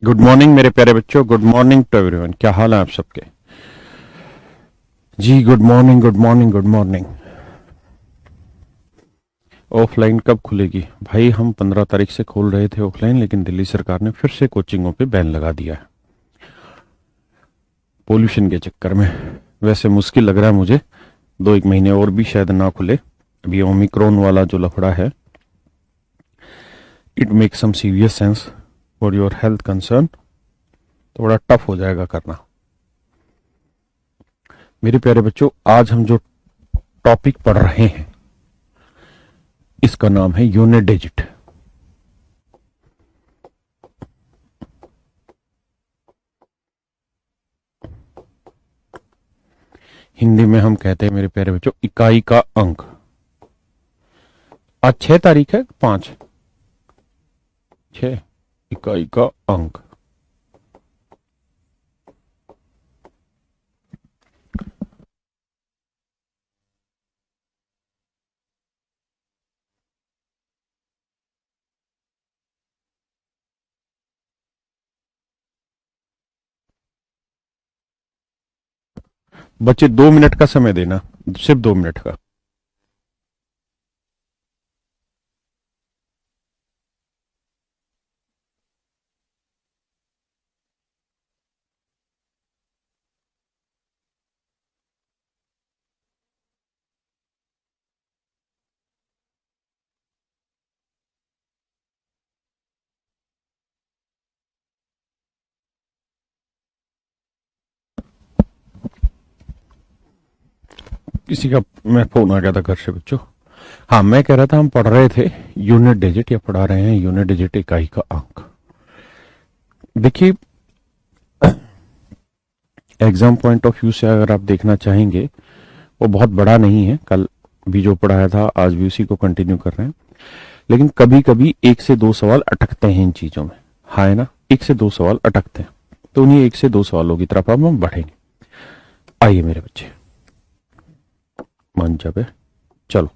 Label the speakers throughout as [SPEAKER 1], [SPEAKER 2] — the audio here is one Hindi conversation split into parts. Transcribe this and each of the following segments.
[SPEAKER 1] गुड मॉर्निंग मेरे प्यारे बच्चों। Good morning to everyone. क्या हाल है आप सबके? जी good morning, good morning, good morning. Offline कब खुलेगी भाई? हम 15 तारीख से खोल रहे थे ऑफलाइन, लेकिन दिल्ली सरकार ने फिर से कोचिंगों पे बैन लगा दिया है पोल्यूशन के चक्कर में। वैसे मुश्किल लग रहा है मुझे, 2 एक महीने और भी शायद ना खुले। अभी ओमिक्रॉन वाला जो लफड़ा है, it make some serious sense for your health concern. थोड़ा टफ हो जाएगा करना। मेरे प्यारे बच्चों, आज हम जो टॉपिक पढ़ रहे हैं इसका नाम है यूनिट डिजिट। हिंदी में हम कहते हैं मेरे प्यारे बच्चों, इकाई का अंक। आज 6 तारीख है, 5, 6, इकाई का अंक। बच्चे 2 मिनट का समय देना, सिर्फ 2 मिनट का। किसी का मैं फोन आ गया था घर से बच्चों। हाँ, मैं कह रहा था हम पढ़ रहे थे यूनिट डिजिट, या पढ़ा रहे हैं यूनिट डिजिट, इकाई का अंक। देखिए, एग्जाम पॉइंट ऑफ व्यू से अगर आप देखना चाहेंगे, वो बहुत बड़ा नहीं है। कल भी जो पढ़ाया था आज भी उसी को कंटिन्यू कर रहे हैं। लेकिन कभी कभी 1 से 2 सवाल अटकते हैं इन चीजों में। हाँ, है ना, 1 से 2 सवाल अटकते हैं, तो उन्हीं 1 से 2 सवालों की तरफ अब हम बढ़ेंगे। आइए मेरे बच्चे, मान जाए, चलो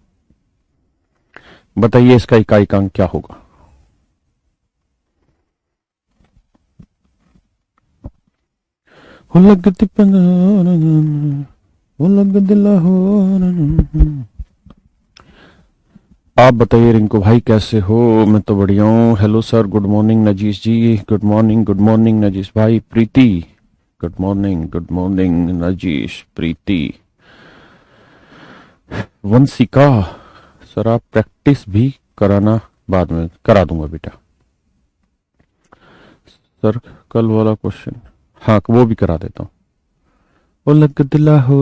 [SPEAKER 1] बताइए इसका इकाई का अंक क्या होगा? हो लग हो लग दिला हो। आप बताइए रिंकू भाई, कैसे हो? मैं तो बढ़िया हूँ। हेलो सर, गुड मॉर्निंग नजीश जी, गुड मॉर्निंग, गुड मॉर्निंग नजीश भाई। प्रीति, गुड मॉर्निंग नजीश, प्रीति, वंशिका। सर आप प्रैक्टिस भी कराना, बाद में करा दूंगा बेटा। सर कल वाला क्वेश्चन, हाँ वो भी करा देता हूँ। ओ लग दिला हो।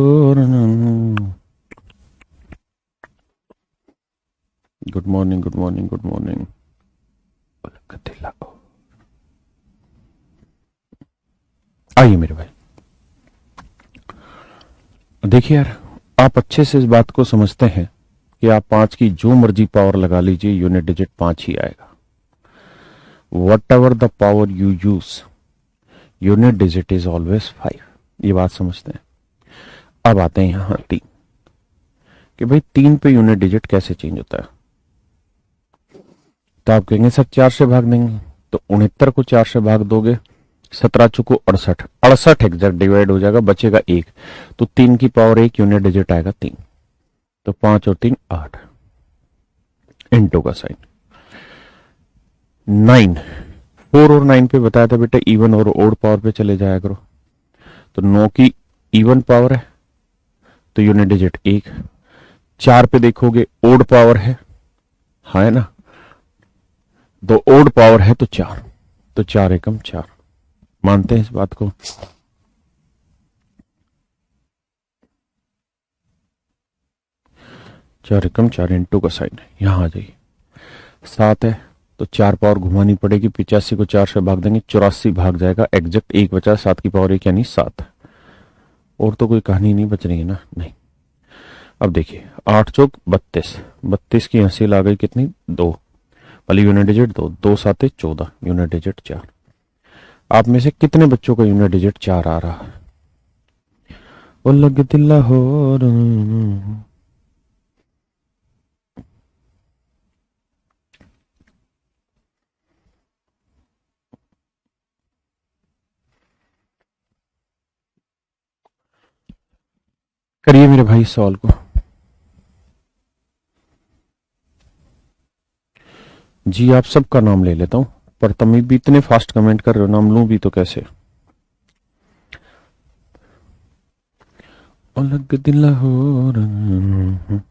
[SPEAKER 1] Good morning, good morning, good morning. ओ लग दिला हो। आइए मेरे भाई, देखिए यार, आप अच्छे से इस बात को समझते हैं कि आप 5 की जो मर्जी पावर लगा लीजिए, यूनिट डिजिट 5 ही आएगा। What ever the power you use, unit digit is always 5। ये बात समझते हैं। अब आते हैं यहां 3, कि भाई 3 पे यूनिट डिजिट कैसे चेंज होता है। तो आप कहेंगे सर 4 से भाग देंगे, तो 69 को 4 से भाग दोगे, 17 चुको 68, 68 एग्जैक्ट डिवाइड हो जाएगा, बचेगा 1। तो 3 की पावर 1 यूनिट डिजिट आएगा 3। तो 5 और 3 8, इंटू का साइन 9। 4 और 9 पे बताया था बेटा इवन और ओड पावर पे चले जाया करो। तो 9 की इवन पावर है तो यूनिट डिजिट 1। 4 पे देखोगे ओड पावर है, हाँ है ना, दो ओड पावर है तो 4। तो 4 एकम 4। मानते हैं इस बात को? 4 एकम 4, इंटू का साइन है, यहां आ जाइए। 7 है तो 4 पावर घुमानी पड़ेगी, 85 को 4 से भाग देंगे, 84 भाग जाएगा, एग्जैक्ट 1 बचा, 7 की पावर 1 यानी 7। और तो कोई कहानी नहीं बच रही है ना? नहीं। अब देखिए, 8 चौक 32, 32 की हंसी ला गई कितनी? 2 वाली यूनिट डिजिट 2, 2 साते 14, यूनिट डिजिट 4। आप में से कितने बच्चों का यूनिट डिजिट 4 आ रहा है? वो लग दिल्ला हो। करिए मेरे भाई इस सवाल को। जी आप सबका नाम ले लेता हूं, पर तुम भी इतने फास्ट कमेंट कर रहे हो, नाम लूं भी तो कैसे। अलग दिल हो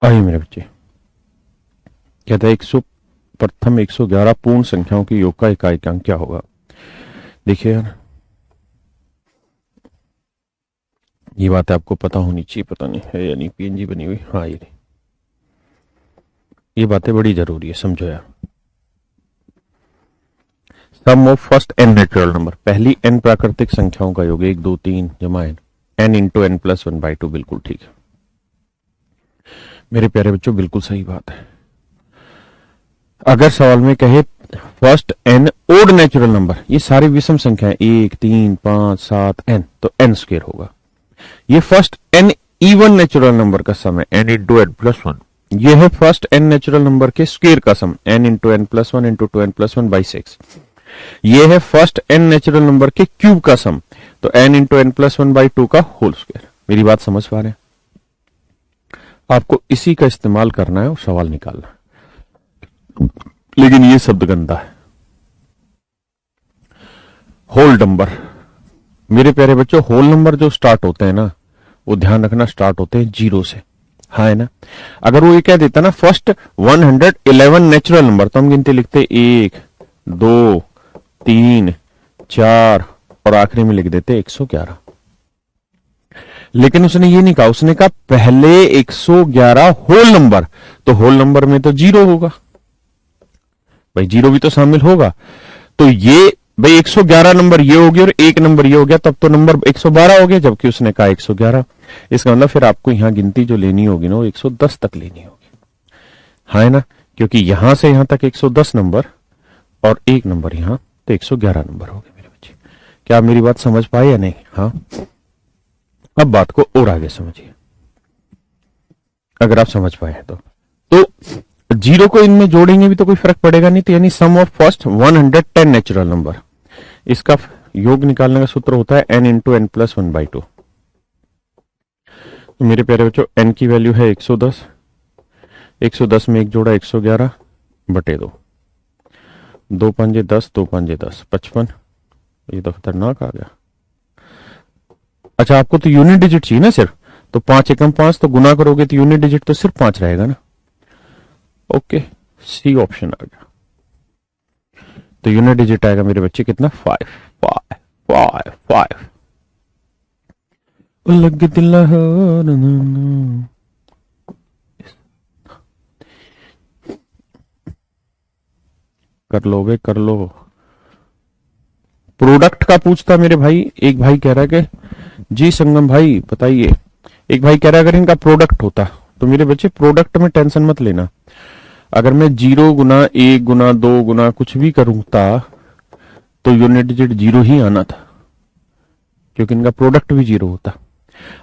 [SPEAKER 1] आइए मेरे बच्चे। कहता है 100 प्रथम 111 पूर्ण संख्याओं की योग का इकाइकांक क्या होगा। देखिए यार, ये बात आपको पता होनी चाहिए, पता नहीं है या नहीं, पीएनजी बनी हुई, हाँ ये बातें बड़ी जरूरी है, समझो यार। Sum of first n natural number, पहली एन प्राकृतिक संख्याओं का योग 1 2 3 जमा एन इंटू एन प्लस 1/2, बिल्कुल ठीक है मेरे प्यारे बच्चों, बिल्कुल सही बात है। अगर सवाल में कहे first n odd natural number, ये सारी विषम संख्याएं 1 3 5 7 एन, तो एन स्क्वायर होगा। ये first n even natural number का सम है, एन इंटू एन प्लस 1। ये है फर्स्ट एन नेचुरल नंबर के स्क्वायर का sum, n into n plus 1 into 2 n plus 1/6। ये है फर्स्ट एन नेचुरल नंबर के क्यूब का सम, तो एन इंटू एन प्लस 1/2 का होल स्क्वायर। मेरी बात समझ पा रहे हैं? आपको इसी का इस्तेमाल करना है और सवाल निकालना है, लेकिन ये शब्द गंदा है। होल नंबर, मेरे प्यारे बच्चों, होल नंबर जो स्टार्ट होते हैं ना, वो ध्यान रखना स्टार्ट होते हैं 0 से, हाँ है ना। अगर वो ये कह देता ना फर्स्ट 111 नेचुरल नंबर, तो हम गिनती लिखते 1 2 3 4 और आखिरी में लिख देते 111। लेकिन उसने ये नहीं कहा, उसने कहा पहले 111 होल नंबर, तो होल नंबर में तो 0 होगा भाई, 0 भी तो शामिल होगा। तो ये भाई 111 नंबर ये हो गया और एक नंबर ये हो गया, तब तो नंबर 112 हो गया, जबकि उसने कहा 111। इसका मतलब फिर आपको यहां गिनती जो लेनी होगी ना, वो 110 तक लेनी होगी, हाँ है ना, क्योंकि यहां से यहां तक 110 नंबर और एक नंबर यहां, तो 111 नंबर हो गए मेरे बच्चे। क्या आप मेरी बात समझ पाए या नहीं? हाँ, अब बात को और आगे समझिए, अगर आप समझ पाए तो 0 को इनमें जोड़ेंगे भी तो कोई फर्क पड़ेगा नहीं, तो यानी सम ऑफ फर्स्ट 110 नेचुरल नंबर, इसका योग निकालने का सूत्र होता है n इंटू एन प्लस 1/2। तो मेरे प्यारे बच्चों, n की वैल्यू है 110, 110 में एक जोड़ा 111 बटे 2, 2 पंजे 10, 2 पंजे 10, 55। ये तो खतरनाक आ गया। अच्छा, आपको तो यूनिट डिजिट चाहिए ना सिर्फ, तो 5 एकम 5, तो गुना करोगे तो यूनिट डिजिट तो सिर्फ 5 रहेगा ना। ओके, सी ऑप्शन आ गया। तो यूनिट डिजिट आएगा मेरे बच्चे कितना, 5 5 5 5। लग दिल कर लो बे, कर लो। प्रोडक्ट का पूछता मेरे भाई, एक भाई कह रहा है कि जी संगम भाई बताइए, एक भाई कह रहा है अगर इनका प्रोडक्ट होता, तो मेरे बच्चे प्रोडक्ट में टेंशन मत लेना। अगर मैं 0 गुना 1 गुना 2 गुना कुछ भी करूंगा तो यूनिट डिजिट 0 ही आना था, क्योंकि इनका प्रोडक्ट भी 0 होता।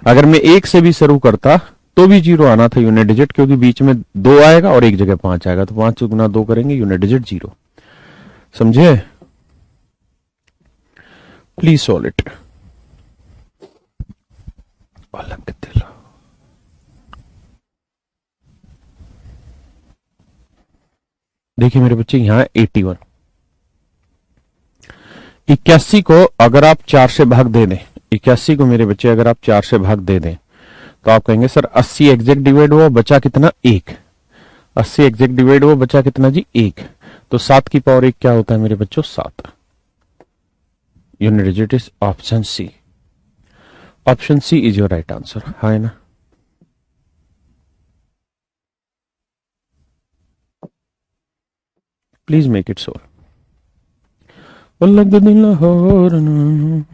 [SPEAKER 1] अगर मैं 1 से भी शुरू करता तो भी 0 आना था यूनिट डिजिट, क्योंकि बीच में 2 आएगा और एक जगह 5 आएगा, तो 5 गुना 2 करेंगे, यूनिट डिजिट 0। समझे? Please solve it. देखिए मेरे बच्चे, यहां 81, 81 को अगर आप 4 से भाग दे दें, 81 को मेरे बच्चे अगर आप 4 से भाग दे दें, तो आप कहेंगे सर 80 एग्जैक्ट डिवाइड हुआ, बचा कितना, 1। 80 एग्जैक्ट डिवाइड हुआ, बचा कितना जी, 1। तो 7 की पावर 1 क्या होता है मेरे बच्चों, 7। Unit digit is option C. Option C is your right answer, हाँ है ना। Please make it so. लग दिल हो।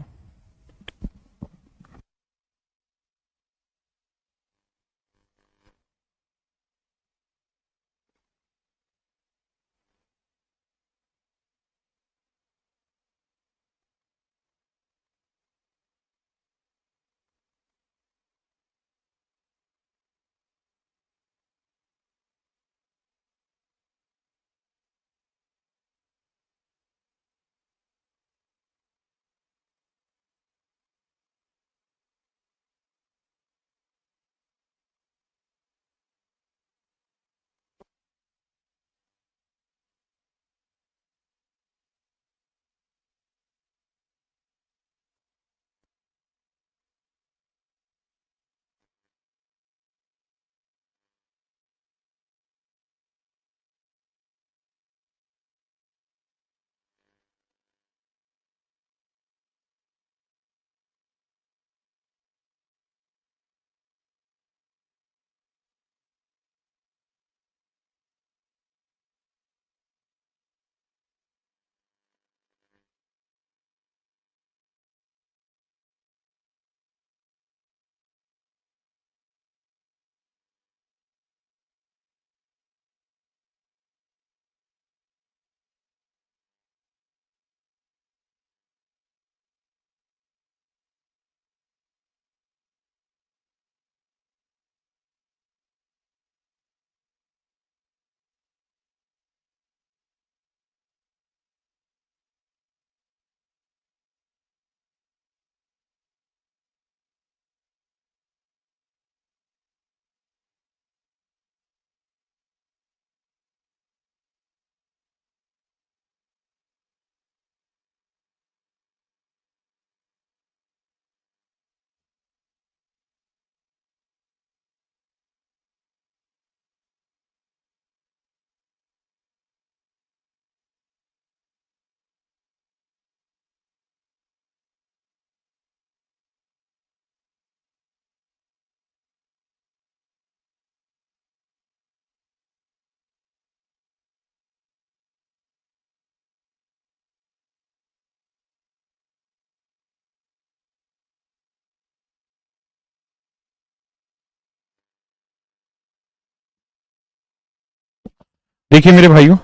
[SPEAKER 1] देखिए मेरे भाइयों,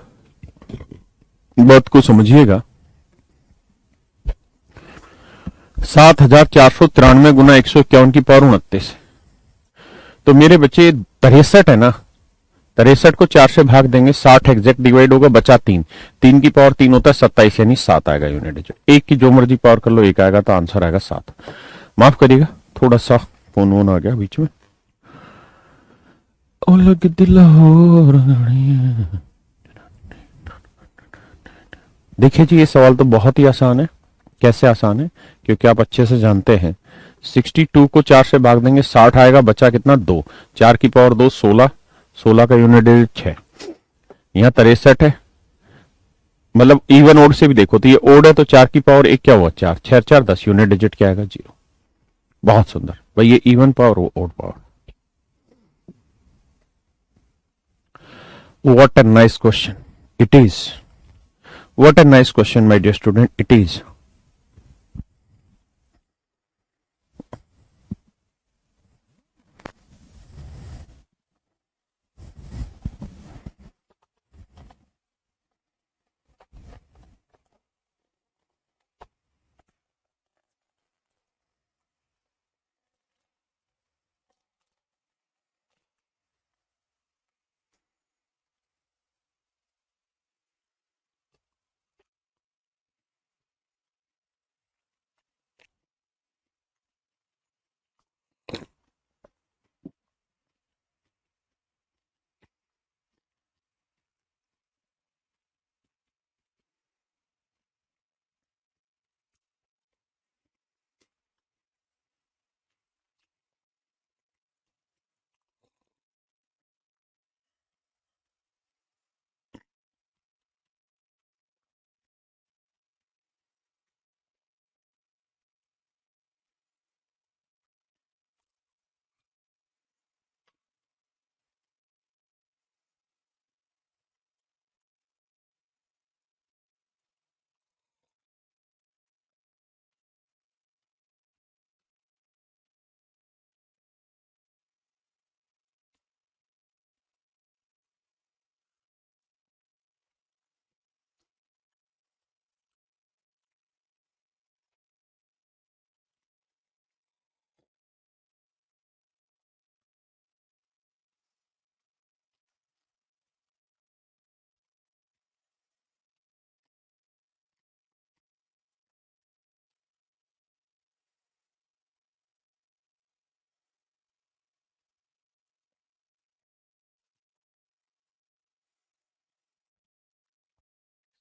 [SPEAKER 1] बात को समझिएगा। 7493 गुना 151 की पावर 29। तो मेरे बच्चे 63 है ना, 63 को 4 से भाग देंगे, 60 एग्जैक्ट डिवाइड होगा, बचा 3। 3 की पावर 3 होता है 27, यानी 7 आएगा यूनिट डिजिट। एक की जो मर्जी पावर कर लो, एक आएगा, तो आंसर आएगा 7। माफ करिएगा, थोड़ा सा फोन वोन आ गया बीच में। ओ लग दिल हो रही। देखिए जी, ये सवाल तो बहुत ही आसान है। कैसे आसान है? क्योंकि आप अच्छे से जानते हैं 62 को 4 से भाग देंगे, 60 आएगा, बचा कितना? 2। 4 की पावर 2, 16। 16 का यूनिट डिजिट 6। यहाँ 63 है, मतलब इवन ओड से भी देखो तो ये ओड है, तो 4 की पावर 1 क्या हुआ? 4। 6 4 10, यूनिट डिजिट क्या आएगा? 0। बहुत सुंदर भाई, ये इवन पावर, वो odd power. What a nice question it is. What a nice question my dear student it is.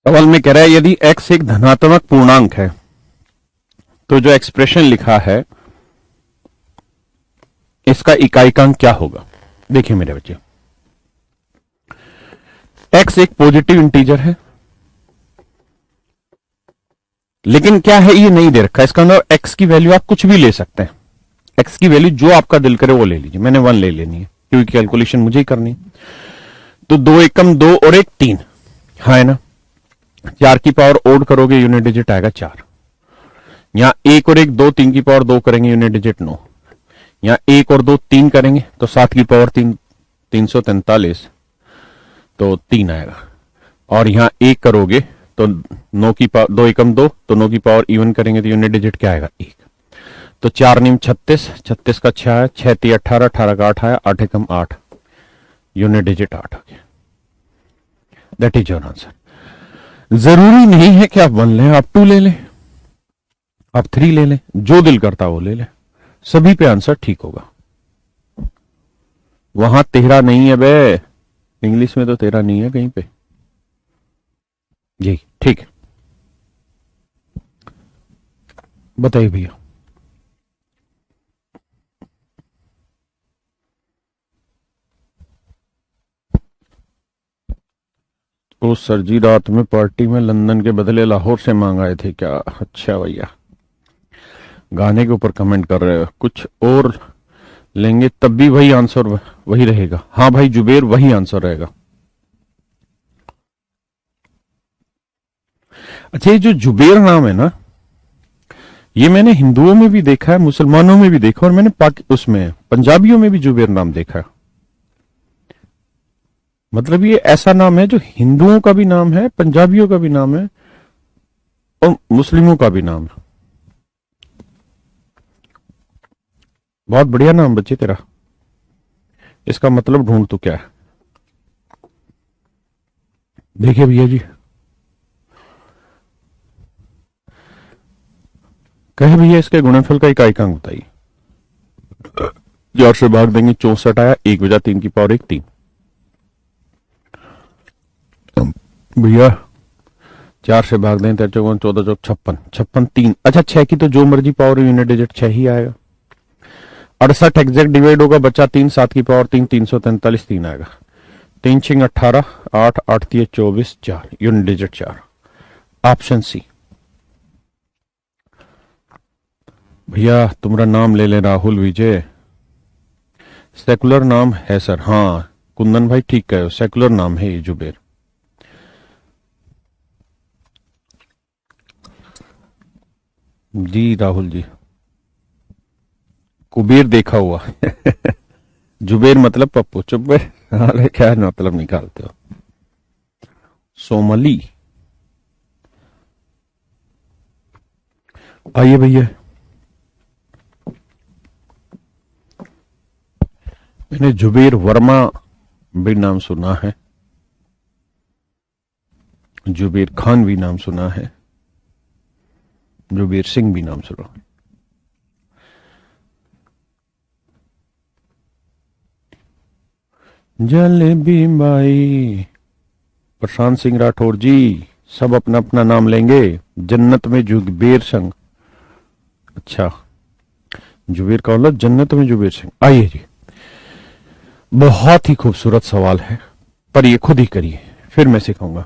[SPEAKER 1] सवाल में कह रहा है यदि x एक धनात्मक पूर्णांक है तो जो एक्सप्रेशन लिखा है इसका इकाइकांक क्या होगा। देखिए मेरे बच्चे, x एक पॉजिटिव इंटीजर है, लेकिन क्या है ये नहीं दे रखा। इसका मतलब x की वैल्यू आप कुछ भी ले सकते हैं। x की वैल्यू जो आपका दिल करे वो ले लीजिए। मैंने 1 ले लेनी है क्योंकि कैलकुलेशन मुझे ही करनी है। तो 2 एकम 2 और 1 3, हाँ है ना। 4 की पावर ओड करोगे यूनिट डिजिट आएगा 4। यहां 1 और 1 2, 3 की पावर 2 करेंगे यूनिट डिजिट 9। यहां 1 और 2 3 करेंगे तो 7 की पावर 3 343, तो 3 आएगा। और यहां 1 करोगे तो 9 की पावर 2 एकम 2, तो 9 की पावर इवन करेंगे तो यूनिट डिजिट क्या आएगा 1। तो 4 नीम 36, 36 का 6 है, 6 3 18, 18 का 8 आया, 8 एकम 8, यूनिट डिजिट 8 आ गया। That is your answer. जरूरी नहीं है कि आप 1 लें, आप 2 ले लें, आप 3 ले लें, जो दिल करता वो ले लें, सभी पे आंसर ठीक होगा। वहां 13 नहीं है बे, इंग्लिश में तो 13 नहीं है कहीं पे। जी ठीक है, बताइए भैया। ओ सर जी, रात में पार्टी में लंदन के बदले लाहौर से मांगाए थे क्या। अच्छा भैया, गाने के ऊपर कमेंट कर रहे हो, कुछ और लेंगे तब भी वही आंसर वही रहेगा। हाँ भाई जुबेर, वही आंसर रहेगा। अच्छा, ये जो जुबेर नाम है ना, ये मैंने हिंदुओं में भी देखा है, मुसलमानों में भी देखा, और मैंने उसमें पंजाबियों में भी जुबेर नाम देखा है। मतलब ये ऐसा नाम है जो हिंदुओं का भी नाम है, पंजाबियों का भी नाम है, और मुस्लिमों का भी नाम है। बहुत बढ़िया नाम बच्चे तेरा। इसका मतलब ढूंढ तो क्या है। देखिए भैया जी, कहे भैया इसके गुणनफल का इकाइकांक बताइए। 4 से भाग देंगे 64 आया, 1 बजा 3 की पावर 1 3। भैया 4 से भाग दें 13 चौक 14 चौक 56, 56 3। अच्छा 6 की तो जो मर्जी पावर यूनिट डिजिट 6 ही आएगा। 68 एग्जैक्ट डिवाइड होगा, बच्चा 3, 7 की पावर 3 343 3 आएगा। 3 6 18, 8 8 3 24 4, यूनिट डिजिट 4। Option C. भैया तुम्हारा नाम ले ले, राहुल विजय। सेकुलर नाम है सर, हाँ कुंदन भाई ठीक कहे, सेकुलर नाम है ये जुबेर। जी राहुल जी, कुबेर देखा हुआ जुबेर मतलब पप्पू। चुप है, अरे क्या मतलब निकालते हो। सोमली, आइए भैया। मैंने जुबेर वर्मा भी नाम सुना है, जुबेर खान भी नाम सुना है, जुबेर सिंह भी नाम सुना है। जलेबी बाई, प्रशांत सिंह राठौर जी, सब अपना अपना नाम लेंगे। जन्नत में जुबेर सिंह। अच्छा, जुबेर का मतलब जन्नत में जुबेर सिंह। आइए जी, बहुत ही खूबसूरत सवाल है, पर ये खुद ही करिए, फिर मैं सिखाऊंगा।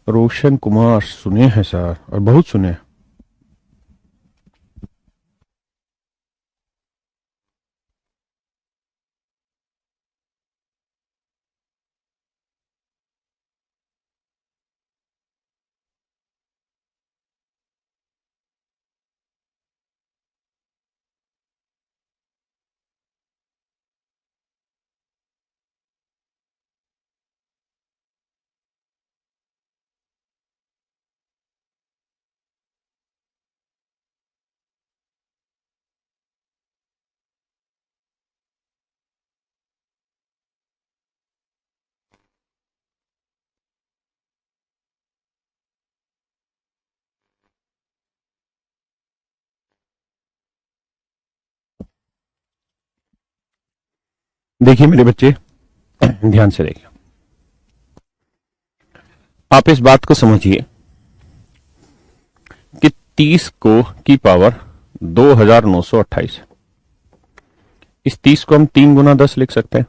[SPEAKER 1] रोशन कुमार सुने हैं सर, और बहुत सुने हैं। देखिए मेरे बच्चे, ध्यान से देखिए। आप इस बात को समझिए कि 30 को की पावर 2928, इस 30 को हम 3 गुना 10 लिख सकते हैं,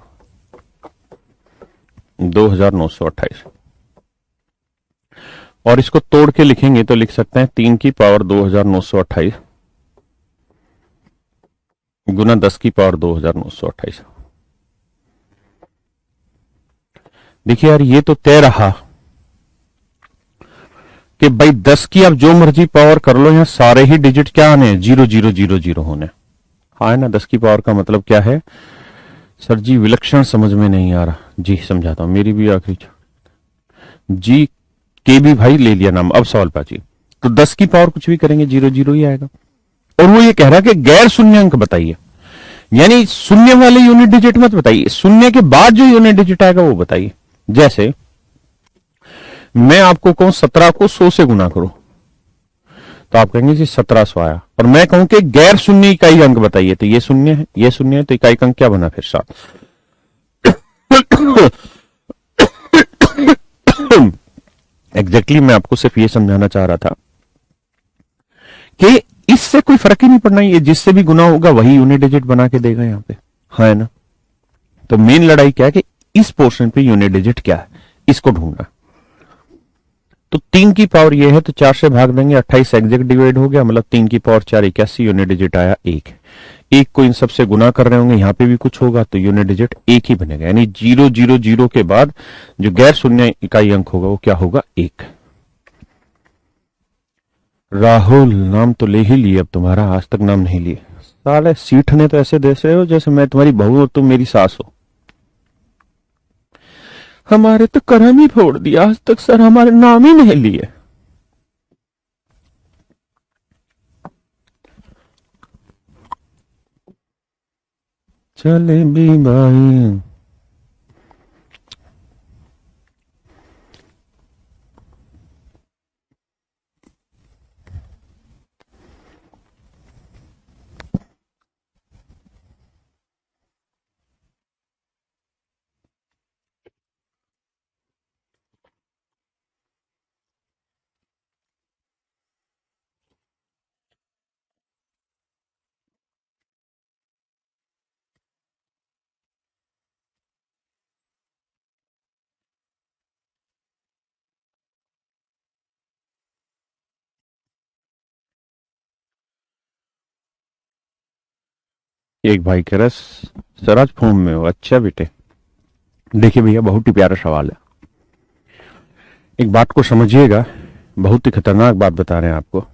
[SPEAKER 1] 2928, और इसको तोड़ के लिखेंगे तो लिख सकते हैं 3 की पावर 2928 गुना 10 की पावर 2928। देखिए यार, ये तो तय रहा कि भाई 10 की आप जो मर्जी पावर कर लो, यहां सारे ही डिजिट क्या आने हैं, 0000 होने। हाँ है ना, 10 की पावर का मतलब क्या है सर जी, विलक्षण समझ में नहीं आ रहा जी, समझाता हूं, मेरी भी आखिरी जी के भी भाई ले लिया नाम। अब सवाल पाचिए, तो 10 की पावर कुछ भी करेंगे 00 ही आएगा, और वो ये कह रहा है कि गैर शून्य अंक बताइए, यानी शून्य वाले यूनिट डिजिट मत बताइए, शून्य के बाद जो यूनिट डिजिट आएगा वो बताइए। जैसे मैं आपको कहूं 17 को 100 से गुना करो, तो आप कहेंगे जी 1700 आया, और मैं कहूं कि गैर शून्य इकाई अंक बताइए, तो ये शून्य है, ये शून्य है, तो इकाई अंक क्या बना फिर 7। एग्जैक्टली मैं आपको सिर्फ ये समझाना चाह रहा था कि इससे कोई फर्क ही नहीं पड़ना, ये जिससे भी गुना होगा वही यूनिट डिजिट बना के देगा यहां पे, है ना। तो मेन लड़ाई क्या है कि इस पोर्शन पे यूनिट डिजिट क्या है, इसको ढूंढना। तो 3 की पावर ये है, तो 4 से भाग देंगे, 28 एग्जैक्ट डिवाइड हो गया, मतलब 3 की पावर 4 81, यूनिट डिजिट आया 1। एक को इन सबसे गुना कर रहे होंगे, यहां पे भी कुछ होगा, तो यूनिट डिजिट 1 ही बनेगा, यानी 000 के बाद जो गैर शून्य इकाई अंक होगा वो क्या होगा, 1। राहुल नाम तो ले ही लिए अब तुम्हारा, आज तक नाम नहीं लिए साले, सीठने तो ऐसे देश रहे हो जैसे मैं तुम्हारी बहू और तुम मेरी सास हो। हमारे तो करम ही फोड़ दिया, आज तक सर हमारे नाम ही नहीं लिए। चले भी भाई, एक भाई कह रहा सर आज फॉर्म में हो, अच्छा बेटे। देखिए भैया, बहुत ही प्यारा सवाल है, एक बात को समझिएगा, बहुत ही खतरनाक बात बता रहे हैं आपको।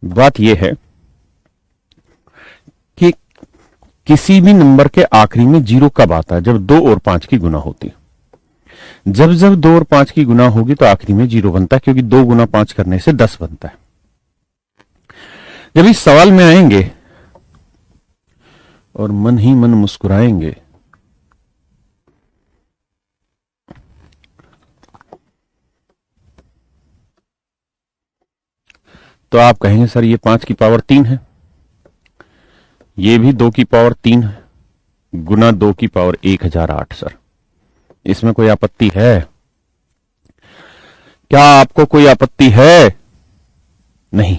[SPEAKER 1] बात यह है कि किसी भी नंबर के आखिरी में 0 कब आता है, जब 2 और 5 की गुना होती है। जब जब 2 और 5 की गुना होगी तो आखिरी में 0 बनता है, क्योंकि 2 गुना 5 करने से 10 बनता है। जब इस सवाल में आएंगे और मन ही मन मुस्कुराएंगे, तो आप कहेंगे सर ये 5 की पावर 3 है, ये भी 2 की पावर 3 है, गुना 2 की पावर 1008। सर इसमें कोई आपत्ति है? क्या आपको कोई आपत्ति है? नहीं।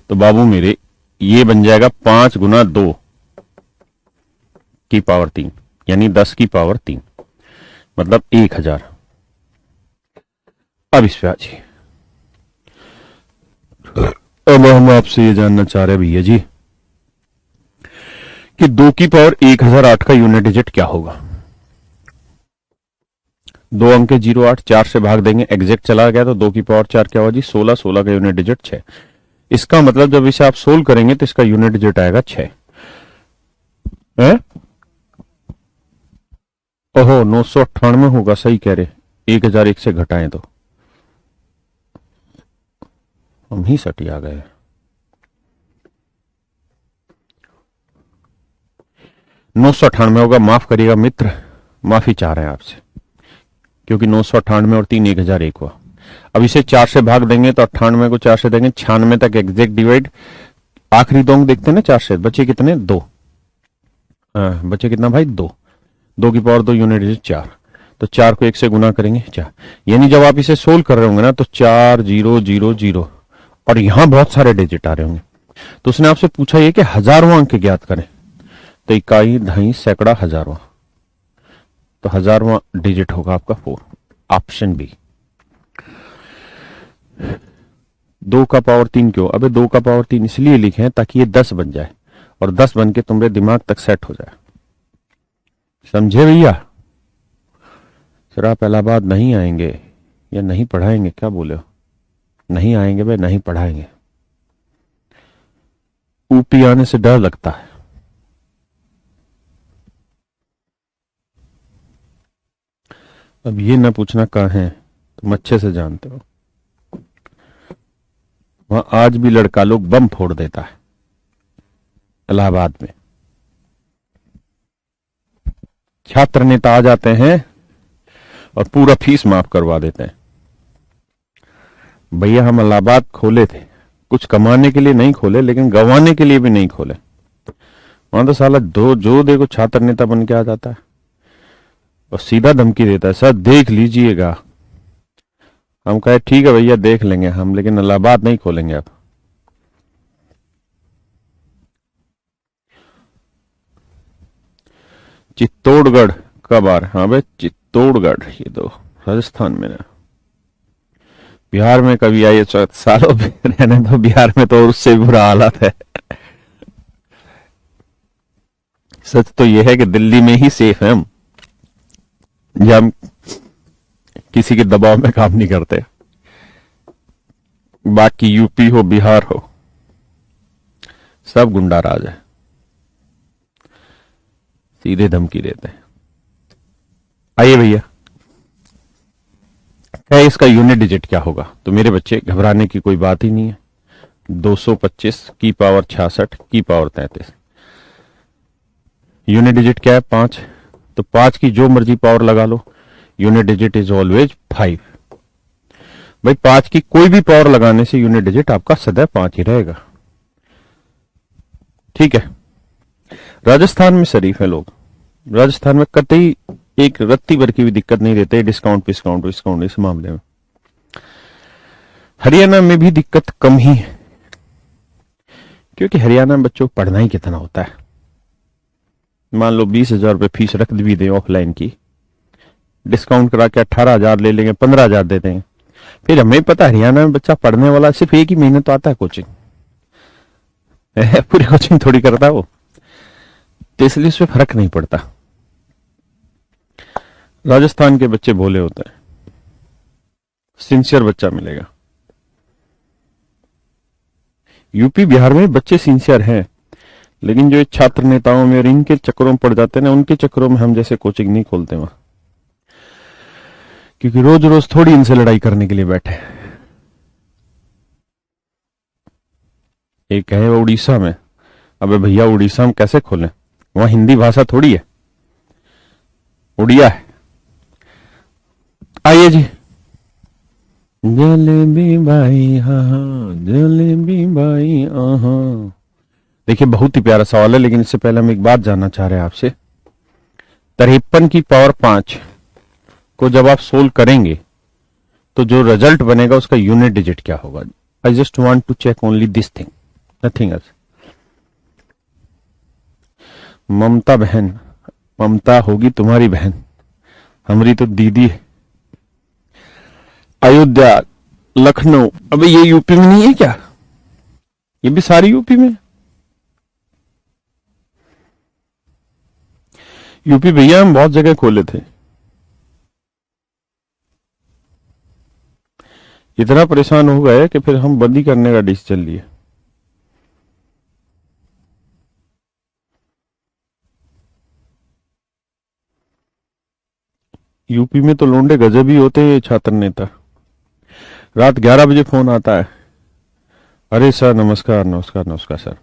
[SPEAKER 1] तो बाबू मेरे, ये बन जाएगा 5 गुना 2 की पावर 3, यानी 10 की पावर 3, मतलब 1000। अब इस पे आ जाइए, अब हम आपसे ये जानना चाह रहे हैं भैया जी कि 2 की पावर 1008 का यूनिट डिजिट क्या होगा। 2 अंक के 08, 4 से भाग देंगे, एग्जैक्ट चला गया तो 2 की पावर 4 क्या होगा जी, 16, 16 का यूनिट डिजिट 6। इसका मतलब जब इसे आप सोल्व करेंगे तो इसका यूनिट डिजिट आएगा 6 है? ओहो, 998 होगा, सही कह रहे, 1001 से घटाएं तो हम ही सटी आ गए। 998 होगा, माफ करिएगा मित्र, माफी चाह रहे हैं आपसे, क्योंकि 998 और 3 1001 हुआ। अब इसे 4 से भाग देंगे तो 98 को 4 से देंगे, 96 तक एग्जैक्ट डिवाइड, आखिरी 2 अंक देखते हैं ना 4 से, बचे कितने, 2। बचे कितना भाई, 2, 2 की पावर 2, यूनिट डिजिट 4, तो 4 को 1 से गुना करेंगे 4, यानी जब आप इसे सोल्व कर रहे होंगे ना तो 4000 और यहां बहुत सारे डिजिट आ रहे होंगे। तो उसने आपसे पूछा ये कि हजारवां अंक ज्ञात करें, तो इकाई, दहाई, सैकड़ा, हजारवां, तो हजारवां डिजिट होगा आपका 4, ऑप्शन बी। 2 का पावर 3 क्यों? अबे 2 का पावर 3 इसलिए लिखे हैं ताकि ये 10 बन जाए और 10 बन के तुम्हारे दिमाग तक सेट हो जाए। समझे भैया? सर आप इलाहाबाद नहीं आएंगे या नहीं पढ़ाएंगे? क्या बोले हो? नहीं आएंगे भाई, नहीं पढ़ाएंगे। ऊपी आने से डर लगता है। अब ये ना पूछना कहां है, तुम अच्छे से जानते हो। वहां आज भी लड़का लोग बम फोड़ देता है इलाहाबाद में। छात्र नेता आ जाते हैं और पूरा फीस माफ करवा देते हैं। भैया हम इलाहाबाद खोले थे कुछ कमाने के लिए नहीं खोले, लेकिन गंवाने के लिए भी नहीं खोले। वहां तो साला जो देखो छात्र नेता बन के आ जाता है और सीधा धमकी देता है, सर देख लीजिएगा। हम कहे ठीक है भैया देख लेंगे हम, लेकिन इलाहाबाद नहीं खोलेंगे अब। चित्तौड़गढ़ कब आ रहा है? हाँ भाई चित्तौड़गढ़, ये तो राजस्थान में ना। बिहार में कभी आइए, सालों रहने तो बिहार में तो उससे भी बुरा हालत है। सच तो यह है कि दिल्ली में ही सेफ है हम, जब हम किसी के दबाव में काम नहीं करते। बाकी यूपी हो बिहार हो सब गुंडा राज है, सीधे धमकी देते हैं। आइए भैया, क्या इसका यूनिट डिजिट क्या होगा? तो मेरे बच्चे घबराने की कोई बात ही नहीं है। 225 की पावर 66 की पावर 33। यूनिट डिजिट क्या है? 5। तो 5 की जो मर्जी पावर लगा लो, यूनिट डिजिट इज ऑलवेज 5। भाई 5 की कोई भी पावर लगाने से यूनिट डिजिट आपका सदैव 5 ही रहेगा। ठीक है। राजस्थान में शरीफ है लोग, राजस्थान में कतई एक रत्ती भर की भी दिक्कत नहीं देते डिस्काउंट इस मामले में। हरियाणा में भी दिक्कत कम ही है, क्योंकि हरियाणा में बच्चों को पढ़ना ही कितना होता है। मान लो 20,000 रुपये फीस रख भी दें ऑफलाइन की, डिस्काउंट करा के 18,000 ले लेंगे, 15,000 दे देंगे। फिर हमें पता हरियाणा में बच्चा पढ़ने वाला सिर्फ एक ही महीने तो आता है कोचिंग, पूरी कोचिंग थोड़ी करता वो, तो इसलिए उसमें फर्क नहीं पड़ता। राजस्थान के बच्चे भोले होते हैं, सिंसियर बच्चा मिलेगा। यूपी बिहार में बच्चे सिंसियर हैं, लेकिन जो छात्र नेताओं में और इनके चक्करों में पड़ जाते हैं ना, उनके चक्करों में हम जैसे कोचिंग नहीं खोलते वहां, क्योंकि रोज रोज थोड़ी इनसे लड़ाई करने के लिए बैठे। एक है वो उड़ीसा में, अबे भैया उड़ीसा में कैसे खोलें? वहां हिंदी भाषा थोड़ी है, उड़िया है। आइए जी। जलेबी बाई हाँ, जलेबी बाई हाँ। देखिए बहुत ही प्यारा सवाल है, लेकिन इससे पहले हम एक बात जानना चाह रहे हैं आपसे। 53 की पावर 5 को जब आप सोल्व करेंगे तो जो रिजल्ट बनेगा उसका यूनिट डिजिट क्या होगा? I just want to check only this thing, nothing else. Mamta बहन, ममता होगी तुम्हारी बहन, हमारी तो दीदी है। अयोध्या, लखनऊ, अबे ये यूपी में नहीं है क्या? ये भी सारी यूपी में। यूपी भैया हम बहुत जगह खोले थे, इतना परेशान हो गए कि फिर हम बंदी करने का डिसीजन लिए। यूपी में तो लोंडे गजब ही होते हैं छात्र नेता। रात 11 बजे फोन आता है, अरे सर नमस्कार नमस्कार नमस्कार सर,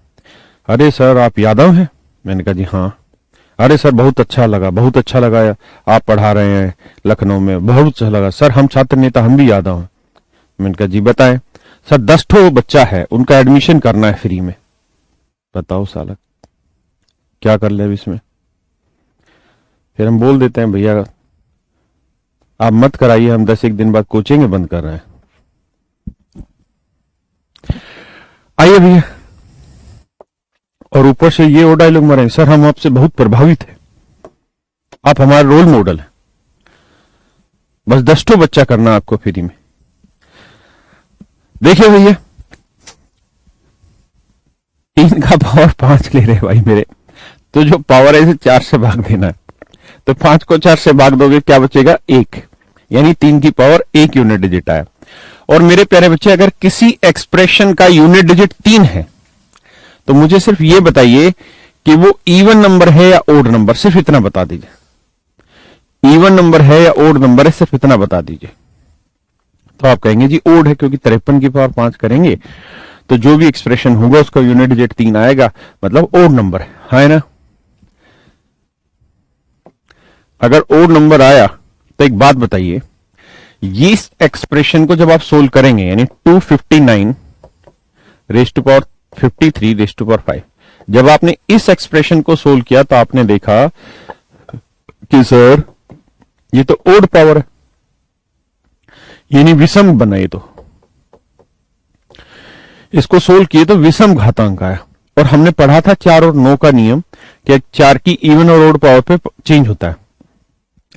[SPEAKER 1] अरे सर आप यादव हैं? मैंने कहा जी हाँ। अरे सर बहुत अच्छा लगा आप पढ़ा रहे हैं लखनऊ में, बहुत अच्छा लगा सर, हम छात्र नेता हम भी यादव हैं। मैंने कहा जी बताएं। सर 10 ठो बच्चा है, उनका एडमिशन करना है फ्री में। बताओ साला क्या कर ले अब इसमें। फिर हम बोल देते हैं भैया आप मत कराइए, हम 10 एक दिन बाद कोचिंग बंद कर रहे हैं। आइए भैया, और ऊपर से ये वो डायलॉग मारे, सर हम आपसे बहुत प्रभावित हैं, आप हमारे रोल मॉडल हैं, बस 10 बच्चा करना आपको फ्री में। देखिए भैया, 3 का पावर 5 ले रहे भाई मेरे, तो जो पावर है इसे 4 से भाग देना है। तो 5 को 4 से भाग दोगे, क्या बचेगा? 1, यानी 3 की पावर 1 यूनिट डिजिट आया। और मेरे प्यारे बच्चे, अगर किसी एक्सप्रेशन का यूनिट डिजिट 3 है तो मुझे सिर्फ ये बताइए कि वो इवन नंबर है या ओड नंबर, सिर्फ इतना बता दीजिए। इवन नंबर है या ओड नंबर है, सिर्फ इतना बता दीजिए। तो आप कहेंगे जी ओड है, क्योंकि 53 की पावर 5 करेंगे तो जो भी एक्सप्रेशन होगा उसका यूनिट डिजिट 3 आएगा, मतलब ओड नंबर है ना। अगर ओड नंबर आया तो एक बात बताइए, ये इस एक्सप्रेशन को जब आप सोल्व करेंगे, यानी 259 raise to power 53 raise to power 5, जब आपने इस एक्सप्रेशन को सोल्व किया तो आपने देखा कि सर ये तो ओड पावर है, यानी विषम बना। ये तो इसको सोल्व किए तो विषम घातांक आया। और हमने पढ़ा था 4 और 9 का नियम कि 4 की इवन और ओड पावर पे चेंज होता है।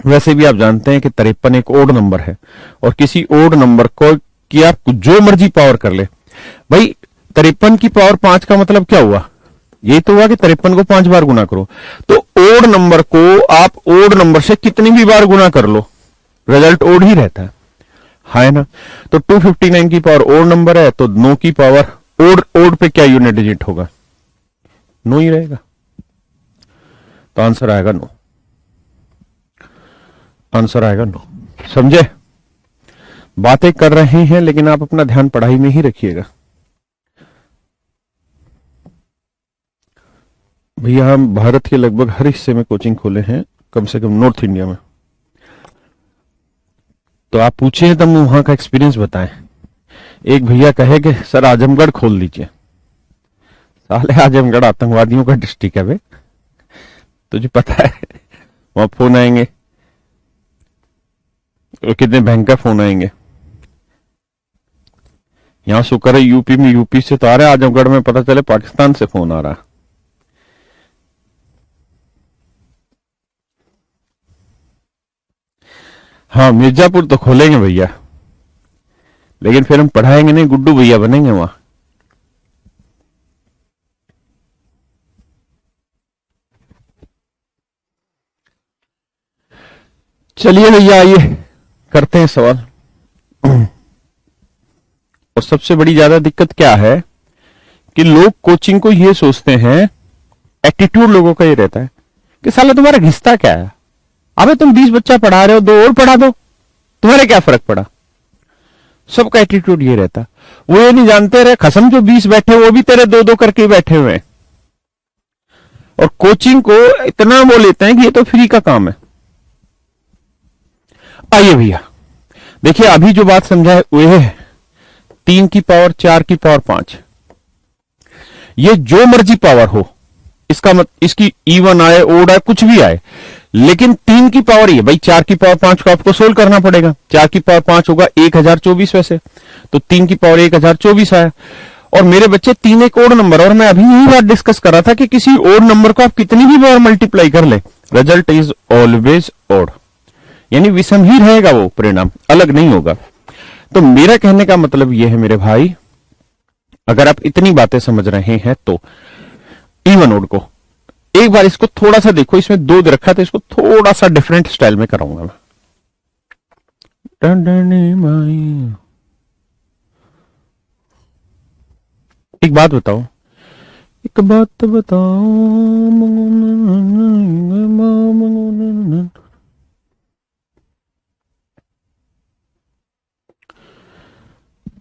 [SPEAKER 1] वैसे भी आप जानते हैं कि 53 एक ओड नंबर है, और किसी ओड नंबर को कि आप जो मर्जी पावर कर ले। भाई 53 की पावर 5 का मतलब क्या हुआ? ये तो हुआ कि 53 को 5 बार गुना करो। तो ओड नंबर को आप ओड नंबर से कितनी भी बार गुना कर लो, रिजल्ट ओड ही रहता है ना। तो 259 की पावर ओड नंबर है, तो 9 की पावर ओड पे क्या यूनिट डिजिट होगा? 9 ही रहेगा। तो आंसर आएगा 9। आंसर आएगा 9। समझे? बातें कर रहे हैं लेकिन आप अपना ध्यान पढ़ाई में ही रखिएगा। भैया हम भारत के लगभग हर हिस्से में कोचिंग खोले हैं, कम से कम नॉर्थ इंडिया में। तो आप पूछे तब वहां का एक्सपीरियंस बताएं। एक भैया कहे कि सर आजमगढ़ खोल लीजिए। साले आजमगढ़ आतंकवादियों का डिस्ट्रिक्ट है बे, तुझे पता है? वहां फोन आएंगे और कितने भयंकर फोन आएंगे। यहां शुक्र है यूपी में, यूपी से तो आ रहा है, आजमगढ़ में पता चले पाकिस्तान से फोन आ रहा है। हाँ मिर्जापुर तो खोलेंगे भैया, लेकिन फिर हम पढ़ाएंगे नहीं, गुड्डू भैया बनेंगे वहां। चलिए भैया आइए करते हैं सवाल। और सबसे बड़ी ज्यादा दिक्कत क्या है कि लोग कोचिंग को ये सोचते हैं, एटीट्यूड लोगों का ये रहता है कि साला तुम्हारा घिसता क्या है, अबे तुम 20 बच्चा पढ़ा रहे हो, 2 और पढ़ा दो, तुम्हारे क्या फर्क पड़ा। सबका एटीट्यूड ये रहता। वो ये नहीं जानते रहे खसम जो 20 बैठे वो भी तेरे 2-2 करके बैठे हुए हैं, और कोचिंग को इतना वो लेते हैं कि ये तो फ्री का काम है। आइए भैया देखिए, अभी जो बात समझा है वो है 3 की पावर 4 की पावर 5, ये जो मर्जी पावर हो, इसका इसकी इवन आए ओड आए कुछ भी आए, लेकिन 3 की पावर ही है भाई। 4 की पावर 5 को आपको सोल्व करना पड़ेगा। 4 की पावर 5 होगा 1024 वैसे, तो 3 की पावर 1024 आया। और मेरे बच्चे 3 एक ओड नंबर, और मैं अभी यही बात डिस्कस कर रहा था कि किसी ओड नंबर को आप कितनी भी बार मल्टीप्लाई कर ले, रिजल्ट इज ऑलवेज ओड, यानी विषम ही रहेगा, वो परिणाम अलग नहीं होगा। तो मेरा कहने का मतलब यह है मेरे भाई, अगर आप इतनी बातें समझ रहे हैं तो इवन ओड को एक बार इसको थोड़ा सा देखो, इसमें 2 दे रखा था, इसको थोड़ा सा डिफरेंट स्टाइल में कराऊंगा मैं। एक बात बताओ, एक बात बताओ,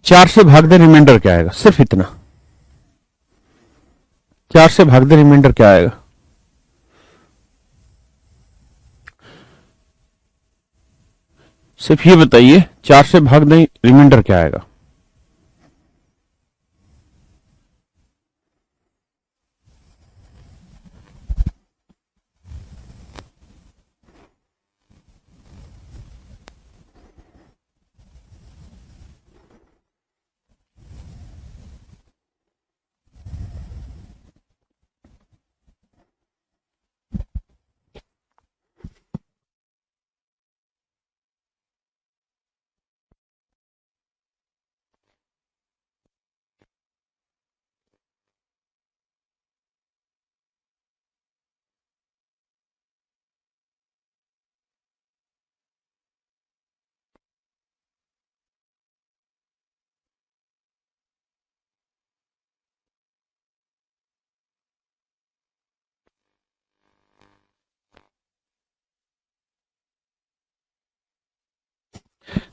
[SPEAKER 1] 4 से भाग दे रिमाइंडर क्या आएगा? सिर्फ इतना, 4 से भाग दे रिमाइंडर क्या आएगा? सिर्फ ये बताइए, 4 से भाग दें रिमाइंडर क्या आएगा?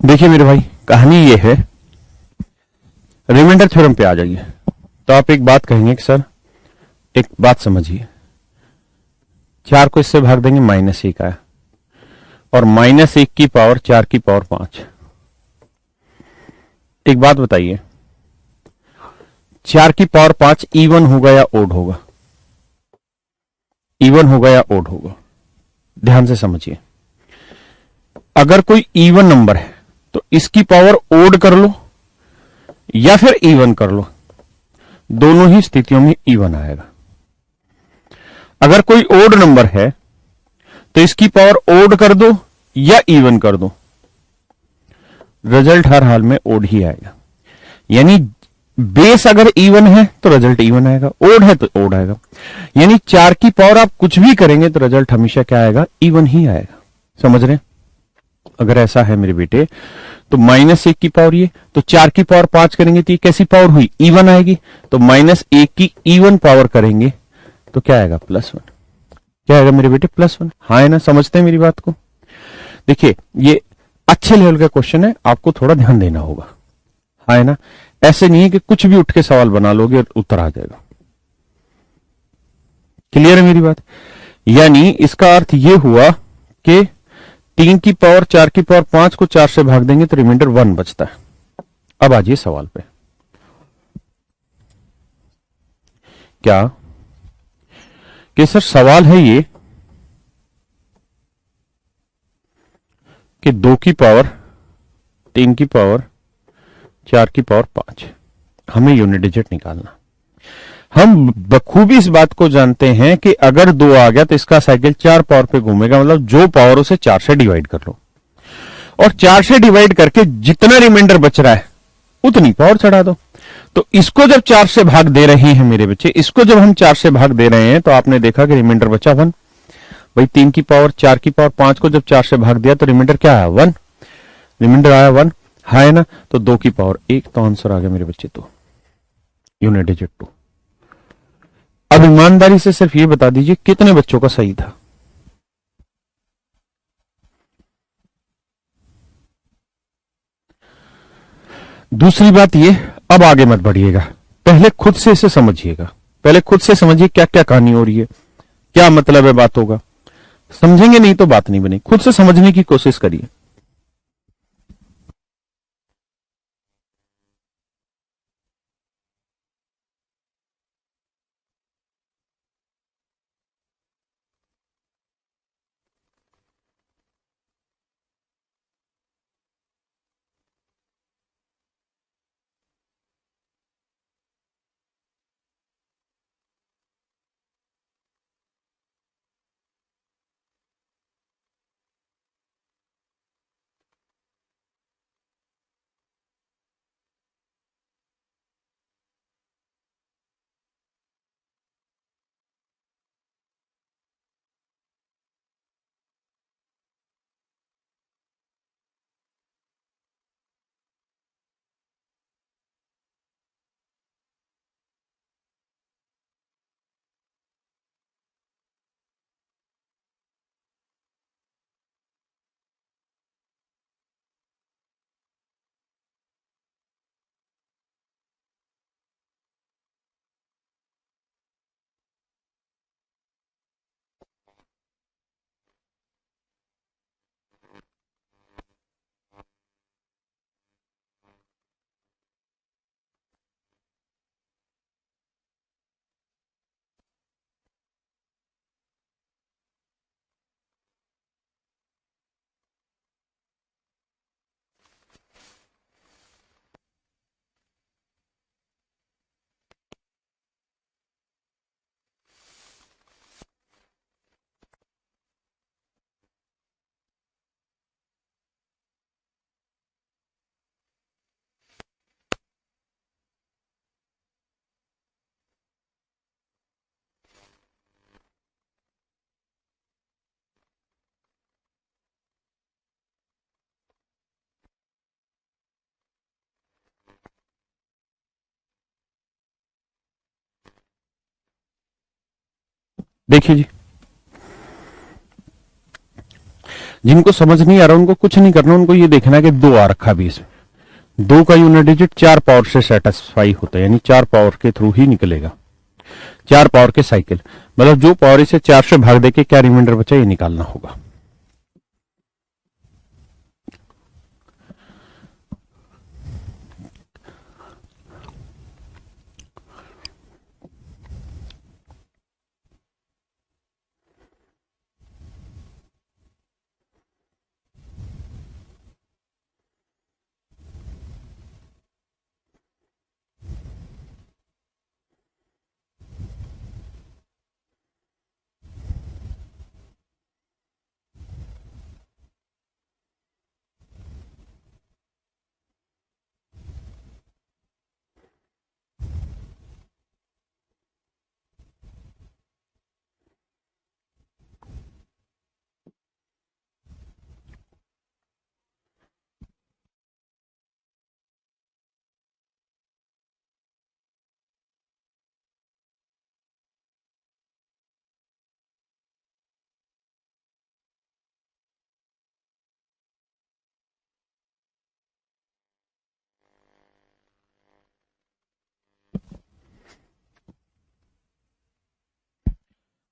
[SPEAKER 1] देखिए मेरे भाई, कहानी ये है, रिमाइंडर थ्योरम पे आ जाइए। तो आप एक बात कहेंगे कि सर एक बात समझिए, 4 को इससे भाग देंगे -1 आया, और -1 की पावर 4 की पावर 5। एक बात बताइए, 4 की पावर 5 इवन होगा या ओड होगा? इवन होगा या ओड होगा? ध्यान से समझिए। अगर कोई इवन नंबर है तो इसकी पावर ओड कर लो या फिर इवन कर लो, दोनों ही स्थितियों में इवन आएगा। अगर कोई ओड नंबर है तो इसकी पावर ओड कर दो या इवन कर दो, रिजल्ट हर हाल में ओड ही आएगा। यानी बेस अगर इवन है तो रिजल्ट इवन आएगा, ओड है तो ओड आएगा। यानी 4 की पावर आप कुछ भी करेंगे तो रिजल्ट हमेशा क्या आएगा? इवन ही आएगा। समझ रहे हैं? अगर ऐसा है मेरे बेटे, तो -1 की पावर ये, तो 4 की पावर 5 करेंगे तो ये कैसी पावर हुई? इवन आएगी। तो -1 की इवन पावर करेंगे तो क्या आएगा? +1। क्या आएगा मेरे बेटे? +1। हाँ है ना? समझते हैं मेरी बात को? देखिए, ये अच्छे लेवल का क्वेश्चन है, आपको थोड़ा ध्यान देना होगा। हाँ है ना? ऐसे नहीं है कि कुछ भी उठ के सवाल बना लोगे और उत्तर आ जाएगा। क्लियर है मेरी बात? यानी इसका अर्थ यह हुआ कि 3 की पावर 4 की पावर 5 को 4 से भाग देंगे तो रिमाइंडर 1 बचता है। अब आ जाइए सवाल पे। क्या कि सर सवाल है ये कि 2 की पावर 3 की पावर 4 की पावर 5, हमें यूनिट डिजिट निकालना। हम बखूबी इस बात को जानते हैं कि अगर 2 आ गया तो इसका साइकिल 4 पावर पे घूमेगा, मतलब जो पावर उसे 4 से डिवाइड कर लो, और 4 से डिवाइड करके जितना रिमाइंडर बच रहा है उतनी पावर चढ़ा दो। तो इसको जब 4 से भाग दे रहे हैं मेरे बच्चे, इसको जब हम 4 से भाग दे रहे हैं तो आपने देखा कि रिमाइंडर बचा 1। भाई 3 की पावर 4 की पावर 5 को जब 4 से भाग दिया तो रिमाइंडर क्या आया? 1। रिमाइंडर आया 1, है ना? तो 2 की पावर 1, तो आंसर आ गया मेरे बच्चे तो यूनिट डिजिट 2। अब ईमानदारी से सिर्फ ये बता दीजिए कितने बच्चों का सही था? दूसरी बात ये, अब आगे मत बढ़िएगा, पहले खुद से इसे समझिएगा। पहले खुद से समझिए क्या क्या कहानी हो रही है, क्या मतलब है बातों का। समझेंगे नहीं तो बात नहीं बनी, खुद से समझने की कोशिश करिए। देखिए जी, जिनको समझ नहीं आ रहा उनको कुछ नहीं करना, उनको ये देखना है कि 2 आ रखा भी इसमें, 2 का यूनिट डिजिट 4 पावर से सेटिस्फाई होता है, यानी 4 पावर के थ्रू ही निकलेगा, 4 पावर के साइकिल, मतलब जो पावर इसे 4 से भाग दे के क्या रिमाइंडर बचा ये निकालना होगा।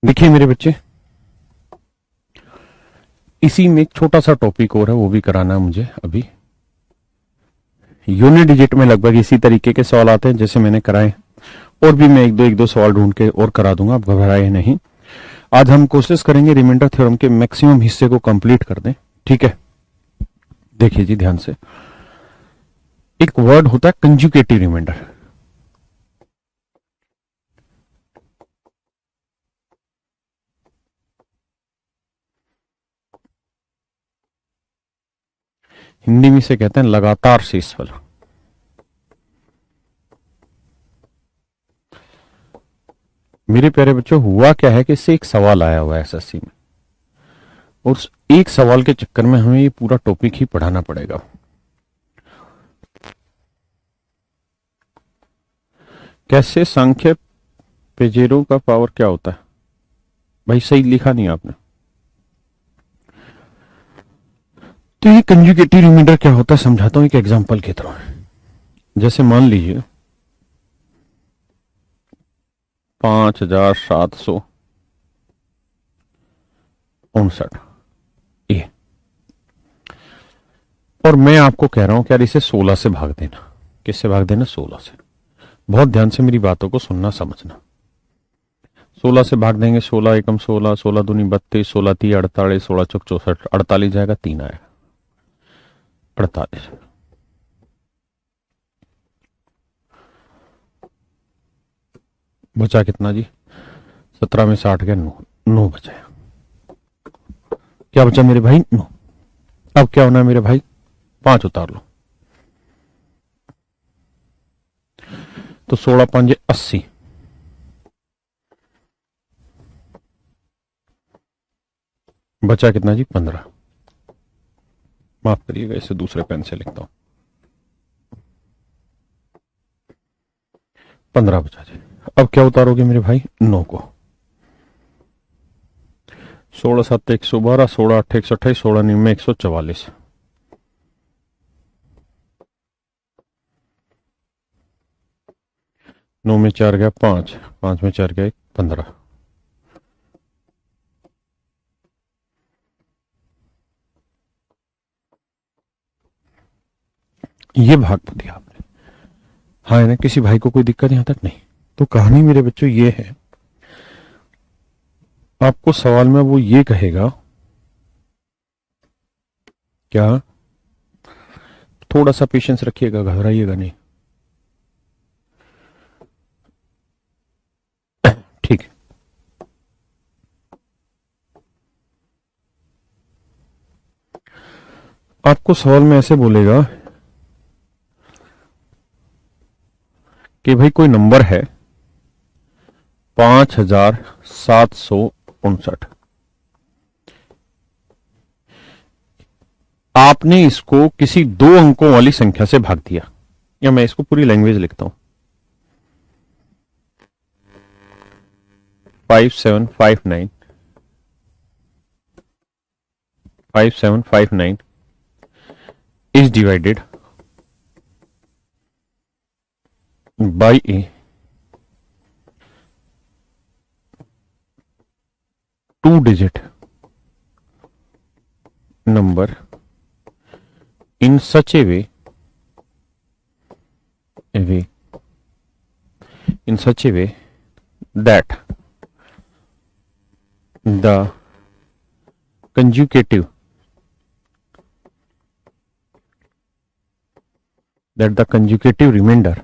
[SPEAKER 1] देखिए मेरे बच्चे, इसी में एक छोटा सा टॉपिक और है, वो भी कराना है मुझे अभी। यूनिट डिजिट में लगभग इसी तरीके के सवाल आते हैं जैसे मैंने कराए, और भी मैं एक दो सवाल ढूंढ के और करा दूंगा, आप घबराए नहीं। आज हम कोशिश करेंगे रिमाइंडर थ्योरम के मैक्सिमम हिस्से को कंप्लीट कर दें, ठीक है। देखिए जी ध्यान से, एक वर्ड होता है कंजुगेटिव रिमाइंडर। हिंदी में इसे कहते हैं लगातार शेषफल। मेरे प्यारे बच्चों, हुआ क्या है कि इससे एक सवाल आया हुआ है एसएससी में, और उस एक सवाल के चक्कर में हमें ये पूरा टॉपिक ही पढ़ाना पड़ेगा। कैसे सांख्य पेजेरो का पावर क्या होता है? भाई सही लिखा नहीं आपने। तो ये कंजुगेटिव रिमाइंडर क्या होता है समझाता हूं एक एग्जांपल के थ्रू। जैसे मान लीजिए 5759, ये, और मैं आपको कह रहा हूं कि यार इसे 16 से भाग देना। किससे भाग देना? 16 से। बहुत ध्यान से मेरी बातों को सुनना समझना। 16 से भाग देंगे, 16 एकम 16, 16 दूनी 32, 16 ती 48, 16 चौक 64, 48 जाएगा, 3 आएगा, 48। बचा कितना जी? 17 में 60 गया 9, 9 बचा। क्या बचा मेरे भाई? 9। अब क्या होना है मेरे भाई? 5 उतार लो, तो 16 5 80, बचा कितना जी? 15। माफ करिएगा, इसे दूसरे पेन से लिखता हूं। 15 बचा जी। अब क्या उतारोगे मेरे भाई? 9 को। 16 7 112, 16 8 128, 16 9 144। 9 में 4 गया 5, 5 में 4 गया 15। ये भाग दिया आपने। हाँ है ना? किसी भाई को कोई दिक्कत यहां तक नहीं? तो कहानी मेरे बच्चों ये है, आपको सवाल में वो ये कहेगा क्या, थोड़ा सा पेशेंस रखिएगा, घबराइएगा नहीं, ठीक है। आपको सवाल में ऐसे बोलेगा कि भाई कोई नंबर है 5759, आपने इसको किसी 2 अंकों वाली संख्या से भाग दिया, या मैं इसको पूरी लैंग्वेज लिखता हूं, 5759 5759 is divided by a two-digit number in such a way that the conjugative remainder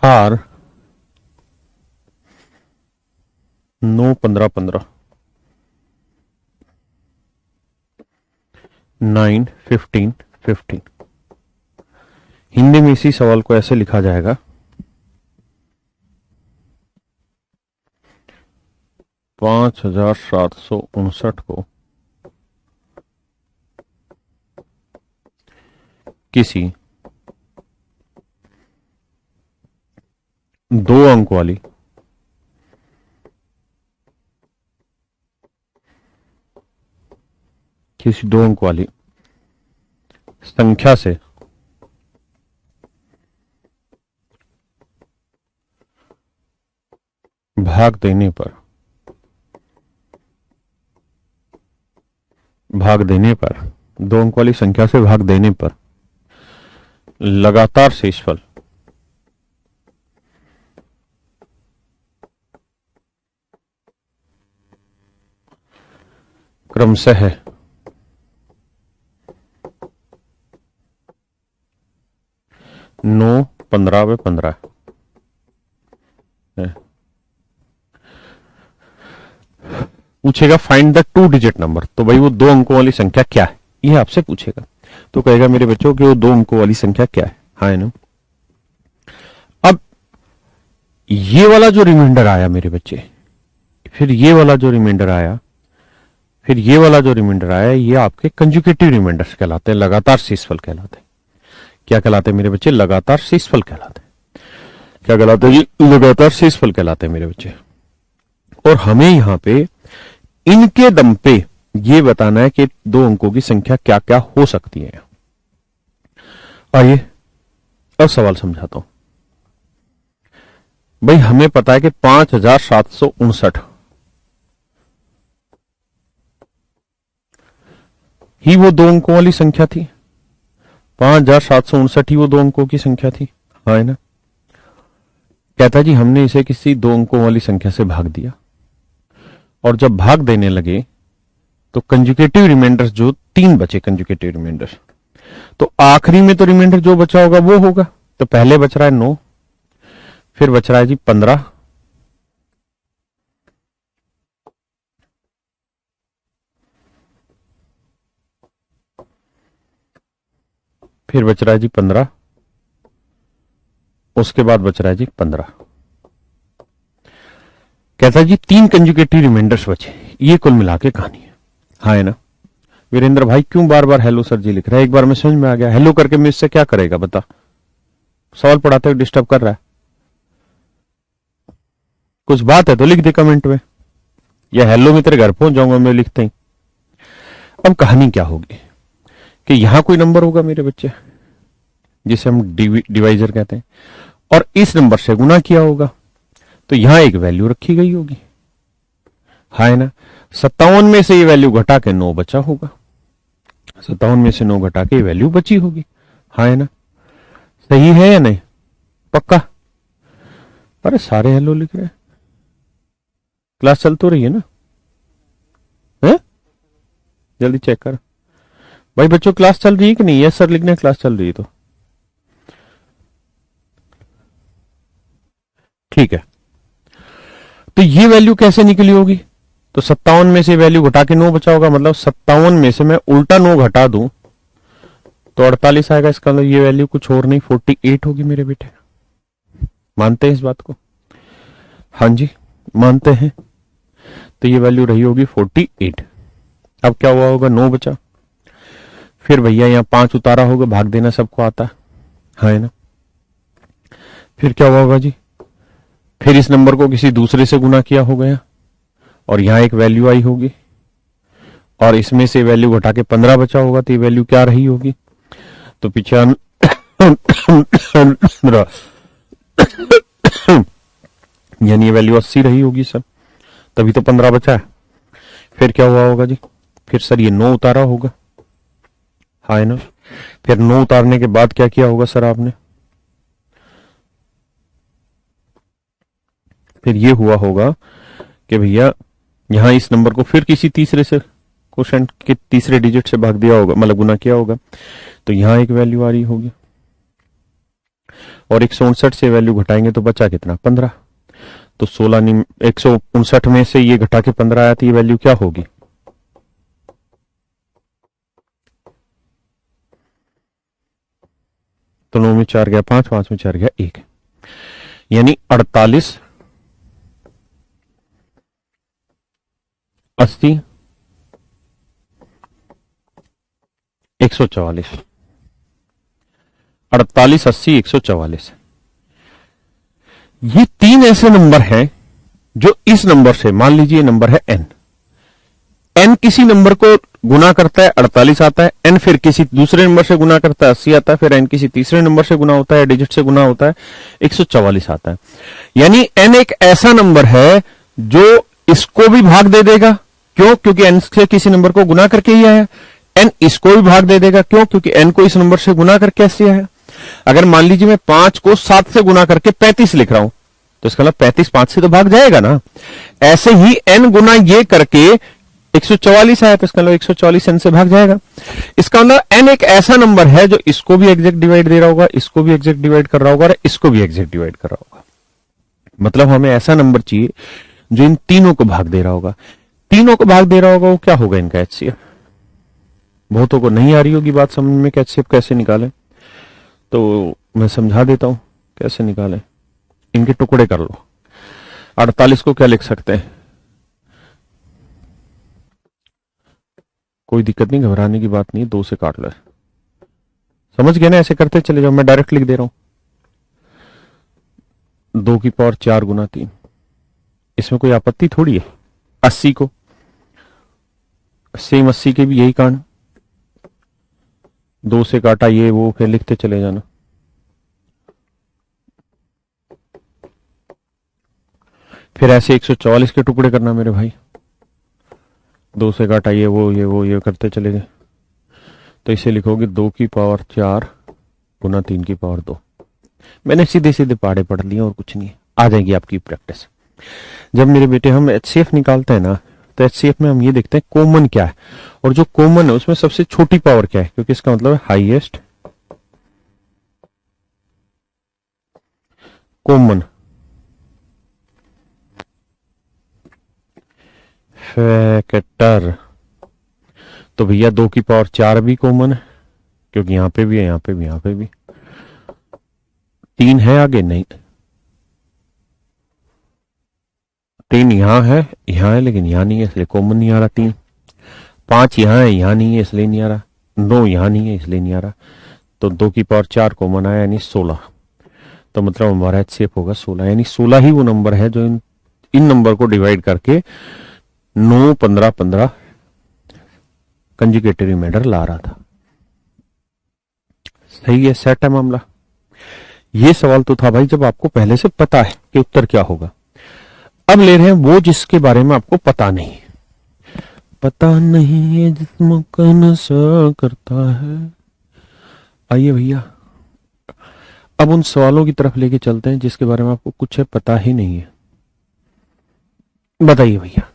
[SPEAKER 1] are 9, 15, 15, 9, 15, 15। Hindi में इसी सवाल को ऐसे लिखा जाएगा, 5759 को किसी 2 अंक वाली संख्या से भाग देने पर 2 अंक वाली संख्या से भाग देने पर लगातार शेषफल क्रमशः 9, 15 व 15 है। पूछेगा find the two digit number, तो भाई वो 2 अंकों वाली संख्या क्या है, ये आपसे पूछेगा। तो कहेगा मेरे बच्चों कि वो 2 अंकों वाली संख्या क्या है, हाँ है ना। अब ये वाला जो रिमाइंडर आया मेरे बच्चे, फिर ये वाला जो रिमाइंडर आया, ये आपके कंजुगेटिव रिमाइंडर्स कहलाते हैं, लगातार शेषफल कहलाते हैं। क्या कहलाते हैं मेरे बच्चे? लगातार शेषफल कहलाते हैं। क्या कहलाते हैं? लगातार शेषफल कहलाते हैं मेरे बच्चे। और हमें यहां पे इनके दम पे ये बताना है कि 2 अंकों की संख्या क्या क्या हो सकती है। आइए अब सवाल समझाता हूं। भाई हमें पता है कि 5759 ही वो 2 अंकों वाली संख्या थी। 5759 ही वो 2 अंकों की संख्या थी, हाँ है ना। कहता जी हमने इसे किसी 2 अंकों वाली संख्या से भाग दिया, और जब भाग देने लगे तो कंजुगेटिव रिमाइंडर्स जो 3 बचे, कंजुगेटिव रिमाइंडर्स, तो आखिरी में तो रिमाइंडर जो बचा होगा वो होगा। तो पहले बच रहा है 9, फिर बच रहा है जी 15, फिर बच रहा है जी 15, उसके बाद बच रहा है जी 15। कहता है जी 3 कंजुगेटिव रिमाइंडर्स बचे, ये कुल मिला के कहानी है, हाँ है ना। वीरेंद्र भाई क्यों बार बार हेलो सर जी लिख रहा है? एक बार में समझ में आ गया। हेलो करके मैं इससे क्या करेगा बता? सवाल पढ़ाते हुए डिस्टर्ब कर रहा है। कुछ बात है तो लिख दे कमेंट में, या हेलो मैं तेरे घर पहुंच जाऊंगा मैं लिखते ही। अब कहानी क्या होगी कि यहां कोई नंबर होगा मेरे बच्चे जिसे हम डिवाइजर कहते हैं, और इस नंबर से गुना किया होगा, तो यहां एक वैल्यू रखी गई होगी, हाँ है ना। 57 में से ये वैल्यू घटा के 9 बचा होगा, 57 में से 9 घटा के वैल्यू बची होगी, हाँ है ना। सही है या नहीं? पक्का? अरे सारे हेलो लिख रहे हैं, क्लास चल तो रही है ना? है? जल्दी चेक कर भाई बच्चों, क्लास चल रही है कि नहीं? यस सर लिखने, क्लास चल रही है तो ठीक है। तो ये वैल्यू कैसे निकली होगी? तो 57 में से वैल्यू घटा के 9 बचा होगा, मतलब 57 में से मैं उल्टा 9 घटा दूं तो 48 आएगा। इसका मतलब ये वैल्यू कुछ और नहीं 48 होगी मेरे बेटे। मानते हैं इस बात को? हाँ जी मानते हैं। तो ये वैल्यू रही होगी 48। अब क्या हुआ होगा? 9 बचा, फिर भैया यहाँ 5 उतारा होगा, भाग देना सबको आता है ना। फिर क्या हुआ होगा जी? फिर इस नंबर को किसी दूसरे से गुना किया होगा, और यहां एक वैल्यू आई होगी और इसमें से वैल्यू घटा के 15 बचा होगा, तो ये वैल्यू क्या रही होगी? तो पीछे 15 यानी ये वैल्यू 80 रही होगी सर, तभी तो 15 बचा है। फिर क्या हुआ होगा जी? फिर सर ये 9 उतारा होगा, हाँ है ना। फिर 9 उतारने के बाद क्या किया होगा सर आपने? फिर ये हुआ होगा कि भैया यहां इस नंबर को फिर किसी तीसरे से, क्वोशंट के तीसरे डिजिट से भाग दिया होगा, मतलब गुना किया होगा, तो यहां एक वैल्यू आ रही होगी और 159 से वैल्यू घटाएंगे तो बचा कितना? 15। तो 16 नहीं, 159 में से ये घटा के 15 आया, तो ये वैल्यू क्या होगी? तो 9 में 4 गया 5, 5 में 4 गया 1, यानी 48, 80, 144। 48, 80, 144, ये तीन ऐसे नंबर हैं जो इस नंबर से, मान लीजिए नंबर है n, n किसी नंबर को गुना करता है 48 आता है, n फिर किसी दूसरे नंबर से गुना करता है 80 आता है, फिर n किसी तीसरे नंबर से गुना होता है, डिजिट से गुना होता है 144 आता है। यानी n एक ऐसा नंबर है जो इसको भी भाग दे देगा, क्यों? क्योंकि n से किसी नंबर को गुना करके ही आया। n इसको भी भाग दे देगा, क्यों? क्योंकि n को इस नंबर से गुना करके ऐसे आया। अगर मान लीजिए मैं 5 को 7 से गुना करके 35 लिख रहा हूं, तो इसका मतलब 35 5 से तो भाग जाएगा ना। ऐसे ही n गुना ये करके 144 आया, तो इसका मतलब 144 n से भाग जाएगा। इसका मतलब n एक ऐसा नंबर है जो इसको भी एग्जैक्ट डिवाइड दे रहा होगा, इसको भी एग्जैक्ट डिवाइड कर रहा होगा और इसको भी एग्जैक्ट डिवाइड कर रहा होगा। मतलब हमें ऐसा नंबर चाहिए जो इन तीनों को भाग दे रहा होगा। तीनों को भाग दे रहा होगा, वो क्या होगा इनका एचसीएफ? बहुतों को नहीं आ रही होगी बात समझ में, एचसीएफ कैसे निकालें, तो मैं समझा देता हूं कैसे निकालें। इनके टुकड़े कर लो। 48 को क्या लिख सकते हैं? कोई दिक्कत नहीं, घबराने की बात नहीं, 2 से काट लो। समझ गए ना? ऐसे करते चले जाओ, मैं डायरेक्ट लिख दे रहा हूं। 2 की पावर 4 गुना 3, इसमें कोई आपत्ति थोड़ी है। 80 को सेम 80 के भी यही कांड, 2 से काटा ये वो, फिर लिखते चले जाना। फिर ऐसे 144 के टुकड़े करना मेरे भाई, 2 से काटा ये वो ये वो ये करते चले गए। तो इसे लिखोगे 2 की पावर 4 गुना 3 की पावर 2। मैंने सीधे सीधे पहाड़े पढ़ लिए और कुछ नहीं है, आ जाएगी आपकी प्रैक्टिस। जब मेरे बेटे हम एचसीएफ निकालते हैं ना, तो एचसीएफ में हम ये देखते हैं कॉमन क्या है, और जो कॉमन है उसमें सबसे छोटी पावर क्या है, क्योंकि इसका मतलब है हाईएस्ट कॉमन फैक्टर। तो भैया 2 की पावर 4 भी कॉमन है, क्योंकि यहां पे भी है, यहां पे भी, यहां पे भी। 3 है आगे नहीं, 3 यहां है लेकिन यहां नहीं है, इसलिए कॉमन नहीं आ रहा। 3 5 यहां है, यहां नहीं है, इसलिए नहीं आ रहा। 9 यहां नहीं है, इसलिए नहीं आ रहा। तो 2 की पावर 4 कॉमन आया, यानी 16। तो मतलब हमारा एचसीएफ होगा 16, यानी 16 ही वो नंबर है जो इन नंबर को डिवाइड करके 9 15 15 कंजुगेटिव रिमाइंडर ला रहा था। सही है, सेट है मामला। ये सवाल तो था भाई जब आपको पहले से पता है कि उत्तर क्या होगा। अब ले रहे हैं वो जिसके बारे में आपको पता नहीं। पता नहीं ये जिस्म का नशा करता है। आइए भैया, अब उन सवालों की तरफ लेके चलते हैं जिसके बारे में आपको कुछ है पता ही नहीं है। बताइए भैया।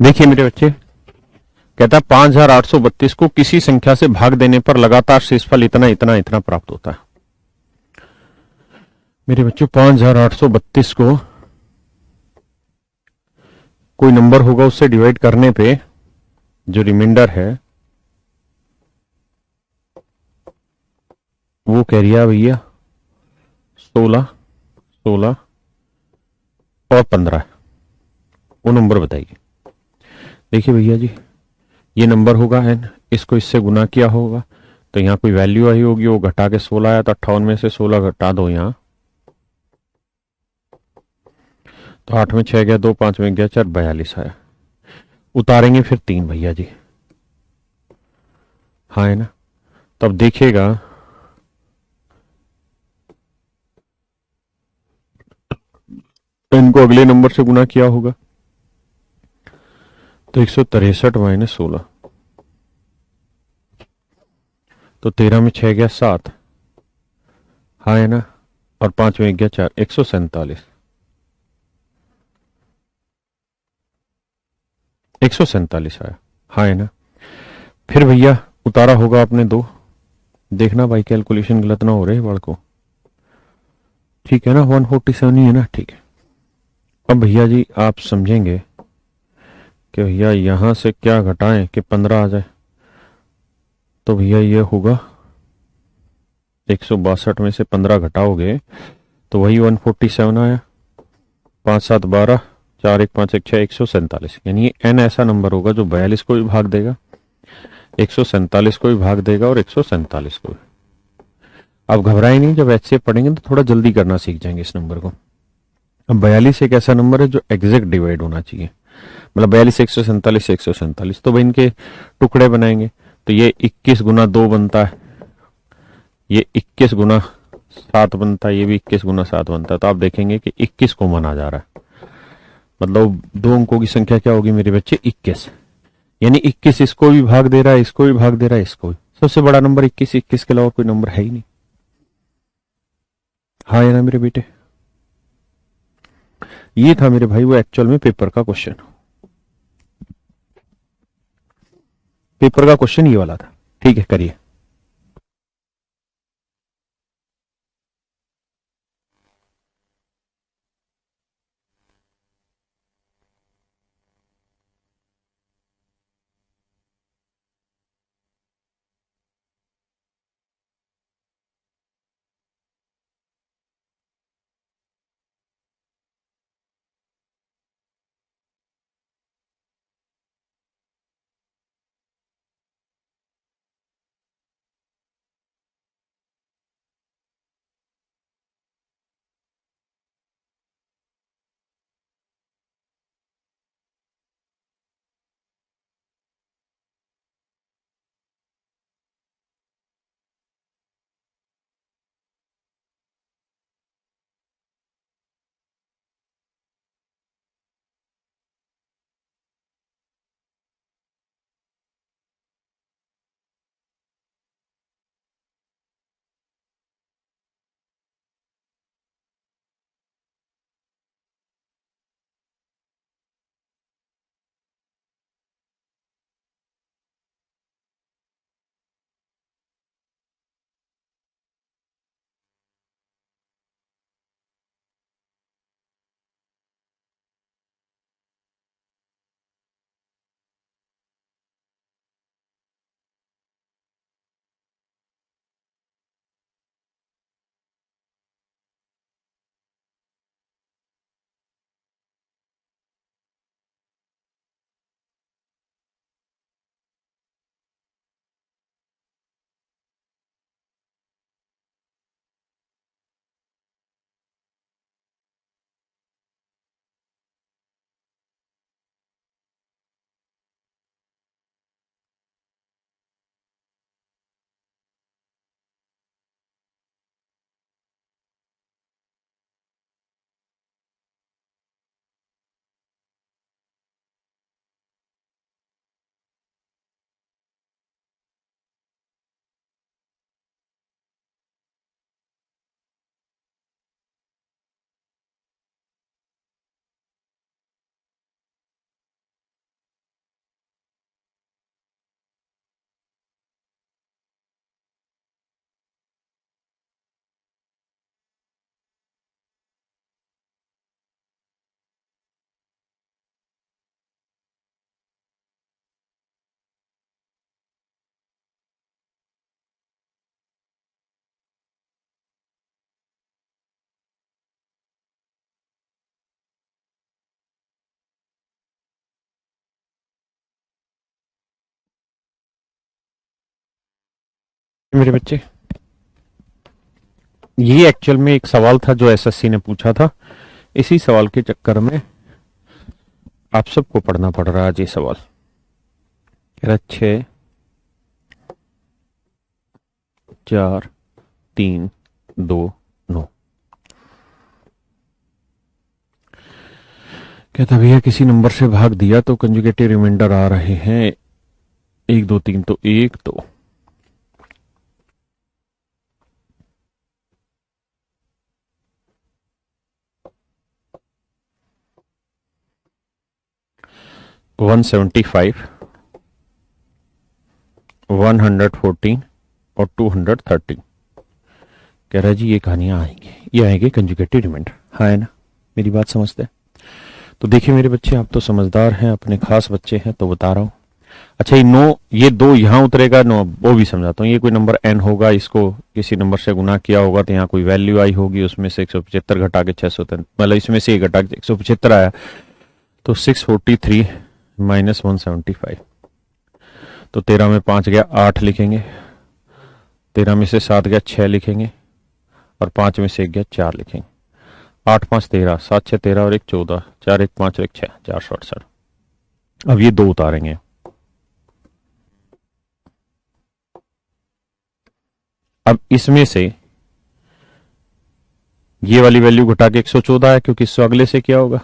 [SPEAKER 1] देखिए मेरे बच्चे, कहता है 5832 को किसी संख्या से भाग देने पर लगातार शेषफल इतना इतना इतना प्राप्त होता है। मेरे बच्चों 5832 को कोई नंबर होगा, उससे डिवाइड करने पे जो रिमाइंडर है वो कह रही है भैया 16, 16 और 15। वो नंबर बताइए। देखिए भैया जी, ये नंबर होगा एन, इसको इससे गुना किया होगा तो यहाँ कोई वैल्यू आई होगी, वो घटा के 16 आया, तो 58 में से 16 घटा दो यहाँ, तो 8 में 6 गया 2, 5 में गया 4, 42 आया। उतारेंगे फिर 3 भैया जी, हाँ है ना। तब देखिएगा इनको अगले नंबर से गुना किया होगा, तो 163 माइनस 16, तो 13 में 6 गया 7, हाँ है ना, और 5 में गया 4, 147, 147 आया, हाँ है ना। फिर भैया उतारा होगा आपने 2, देखना भाई कैलकुलेशन गलत ना हो रहे बाढ़ को, ठीक है ना, 147 ही है ना, ठीक है। अब भैया जी आप समझेंगे कि भैया यहां से क्या घटाएं कि 15 आ जाए, तो भैया ये होगा 162 में से 15 घटाओगे तो वही 147 आया, 5 7 12, 4 1 5 1 6, 147, यानी ये एन ऐसा नंबर होगा जो 42 को भी भाग देगा, 147 को भी भाग देगा और 147 को भी। अब घबराए नहीं, जब ऐसे पढ़ेंगे तो थोड़ा जल्दी करना सीख जाएंगे इस नंबर को। अब 42 एक ऐसा नंबर है जो एग्जैक्ट डिवाइड होना चाहिए, मतलब 42 147 147, तो भाई इनके टुकड़े बनाएंगे, तो ये 21 गुना 2 बनता है, ये 21 गुना 7 बनता है, ये भी 21 गुना 7 बनता है, तो आप देखेंगे कि 21 कॉमन आ जा रहा है, मतलब दो अंकों की संख्या क्या होगी मेरे बच्चे, 21, यानी 21 इसको भी भाग दे रहा है, इसको भी भाग दे रहा है, इसको भी। सबसे बड़ा नंबर 21, 21 के अलावा कोई नंबर है ही नहीं, हाँ है ना मेरे बेटे। ये था मेरे भाई वो एक्चुअल में पेपर का क्वेश्चन, पेपर का क्वेश्चन ये वाला था, ठीक है करिए। मेरे बच्चे, ये एक्चुअल में एक सवाल था जो एसएससी ने पूछा था। इसी सवाल के चक्कर में आप सबको पढ़ना पड़ रहा है आज ये सवाल। कह रहा 6 4 3 2 9। कहता भैया किसी नंबर से भाग दिया तो कंजुगेटिव रिमाइंडर आ रहे हैं 1 2 3, तो 1 2 175 114 और 213। कह रहा है जी ये कहानियां आएंगी, ये आएंगे कंजुगेटिव रिमाइंडर। हाँ है ना, मेरी बात समझते हैं? तो देखिए मेरे बच्चे, आप तो समझदार हैं, अपने खास बच्चे हैं, तो बता रहा हूं। अच्छा ये नो, ये 2 यहां उतरेगा, नो वो भी समझाता हूँ। ये कोई नंबर n होगा, इसको किसी नंबर से गुना किया होगा तो यहाँ कोई वैल्यू आई होगी, उसमें से 175 घटा के 603, मतलब इसमें से 1 घटा के 175 आया, तो 643 माइनस 175। तो 13 में 5 गया 8 लिखेंगे, 13 में से 7 गया 6 लिखेंगे, और 5 में से 1 गया 4 लिखेंगे। 8 5 13, 7 6 13 और 1 14, 4 1 5 और 1 6, 468। अब ये 2 उतारेंगे। अब इसमें से ये वाली वैल्यू घटा के 114 है, क्योंकि इससे अगले से क्या होगा,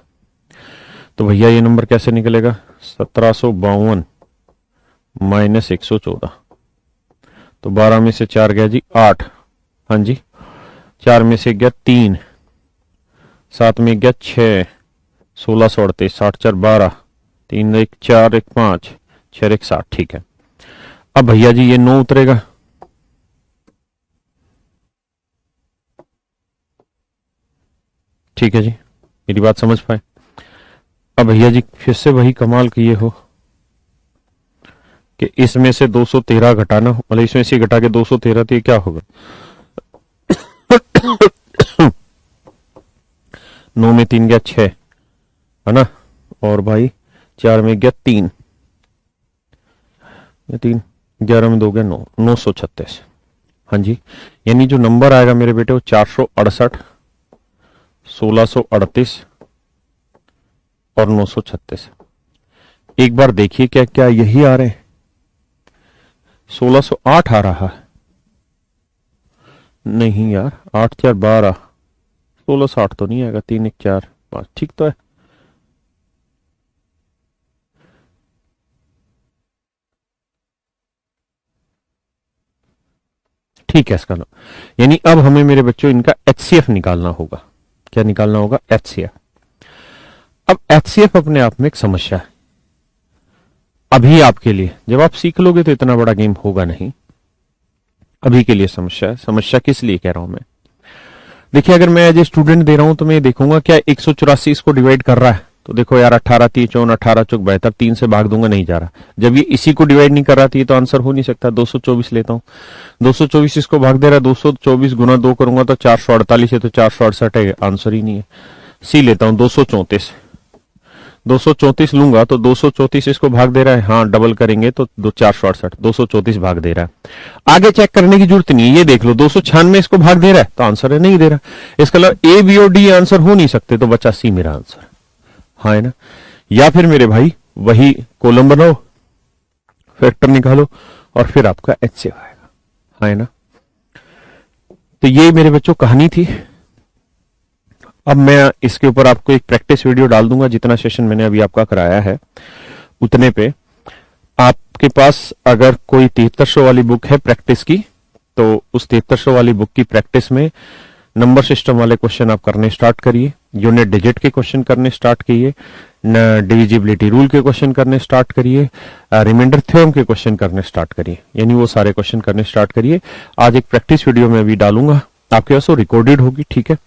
[SPEAKER 1] तो भैया ये नंबर कैसे निकलेगा, 1752 माइनस 114। तो 12 में से 4 गया जी 8, हाँ जी, 4 में से गया 3, 7 में गया 6, 1638, 60 4 12, 3 1 4 1 5, 6 1 7। ठीक है, अब भैया जी ये 9 उतरेगा। ठीक है जी, मेरी बात समझ पाए? अब भैया जी फिर से वही कमाल किए हो कि इसमें से 213 घटाना, मतलब इसमें से घटा के 213, तो ये क्या होगा, 9 में 3 गया 6, है ना, और भाई 4 में गया 3, 3 11 में 2 गया 9, 936। हाँ जी, यानी जो नंबर आएगा मेरे बेटे वो 468, 1638 और 936। एक बार देखिए क्या क्या यही आ रहे हैं, 1608 आ रहा है, नहीं यार, 8 4 12, 1608 तो नहीं आएगा, 3 1 4 5, ठीक तो है। ठीक है इसका नाम, यानी अब हमें मेरे बच्चों इनका एचसीएफ निकालना होगा। क्या निकालना होगा, एचसीएफ। अब एचसीएफ अपने आप में एक समस्या है अभी आपके लिए, जब आप सीख लोगे तो इतना बड़ा गेम होगा नहीं, अभी के लिए समस्या है। समस्या किस लिए कह रहा हूं मैं, देखिए अगर मैं एज ए स्टूडेंट दे रहा हूं तो मैं देखूंगा क्या 184 इसको डिवाइड कर रहा है, तो देखो यार 18 3 54, 18 चौक 72, 3 से भाग दूंगा, नहीं जा रहा। जब ये इसी को डिवाइड नहीं कर रहा था, ये तो आंसर हो नहीं सकता। 224 लेता हूं, 224 इसको भाग दे रहा है, 224 गुना 2 करूंगा तो 448 है, तो 468 है, आंसर ही नहीं है। सी लेता हूं 234, 234 लूंगा तो 234 इसको भाग दे रहा है, हाँ डबल करेंगे तो 468, 234 भाग दे रहा है। आगे चेक करने की जरूरत नहीं है, ये देख लो 296 इसको भाग दे रहा है तो आंसर है, नहीं दे रहा। इसका मतलब ए बी और डी आंसर हो नहीं सकते, तो बच्चा सी मेरा आंसर। हाँ है ना, या फिर मेरे भाई वही कॉलम बनाओ, फैक्टर निकालो और फिर आपका एचसीएफ आएगा। हाँ है ना, तो ये मेरे बच्चों कहानी थी। अब मैं इसके ऊपर आपको एक प्रैक्टिस वीडियो डाल दूंगा, जितना सेशन मैंने अभी आपका कराया है उतने पे। आपके पास अगर कोई 7300 वाली बुक है प्रैक्टिस की, तो उस 7300 वाली बुक की प्रैक्टिस में नंबर सिस्टम वाले क्वेश्चन आप करने स्टार्ट करिए, यूनिट डिजिट के क्वेश्चन करने स्टार्ट करिए, डिविजिबिलिटी रूल के क्वेश्चन करने स्टार्ट करिए, रिमाइंडर थ्योरम के क्वेश्चन करने स्टार्ट करिए, यानी वो सारे क्वेश्चन करने स्टार्ट करिए। आज एक प्रैक्टिस वीडियो में अभी डालूंगा, आपके पास वो रिकॉर्डेड होगी, ठीक है,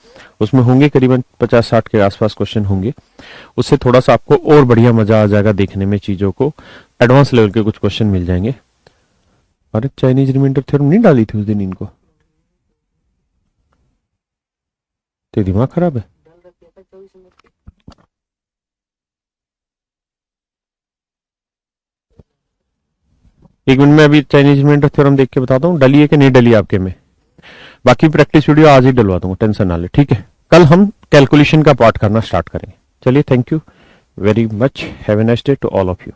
[SPEAKER 1] उसमें होंगे करीबन 50-60 के आसपास क्वेश्चन होंगे। उससे थोड़ा सा आपको और बढ़िया मजा आ जाएगा देखने में, चीजों को एडवांस लेवल के कुछ क्वेश्चन मिल जाएंगे। अरे चाइनीज रिमाइंडर थ्योरम नहीं डाली थी उस दिन इनको, तो दिमाग खराब है। एक मिनट में अभी चाइनीज मिनट थ्योरम देख के बताता हूँ डली है कि नहीं डली आपके में। बाकी प्रैक्टिस वीडियो आज ही डलवा दूंगा, टेंशन ना ले, ठीक है। कल हम कैलकुलेशन का पार्ट करना स्टार्ट करेंगे। चलिए, thank you very much, have a nice day to all of you.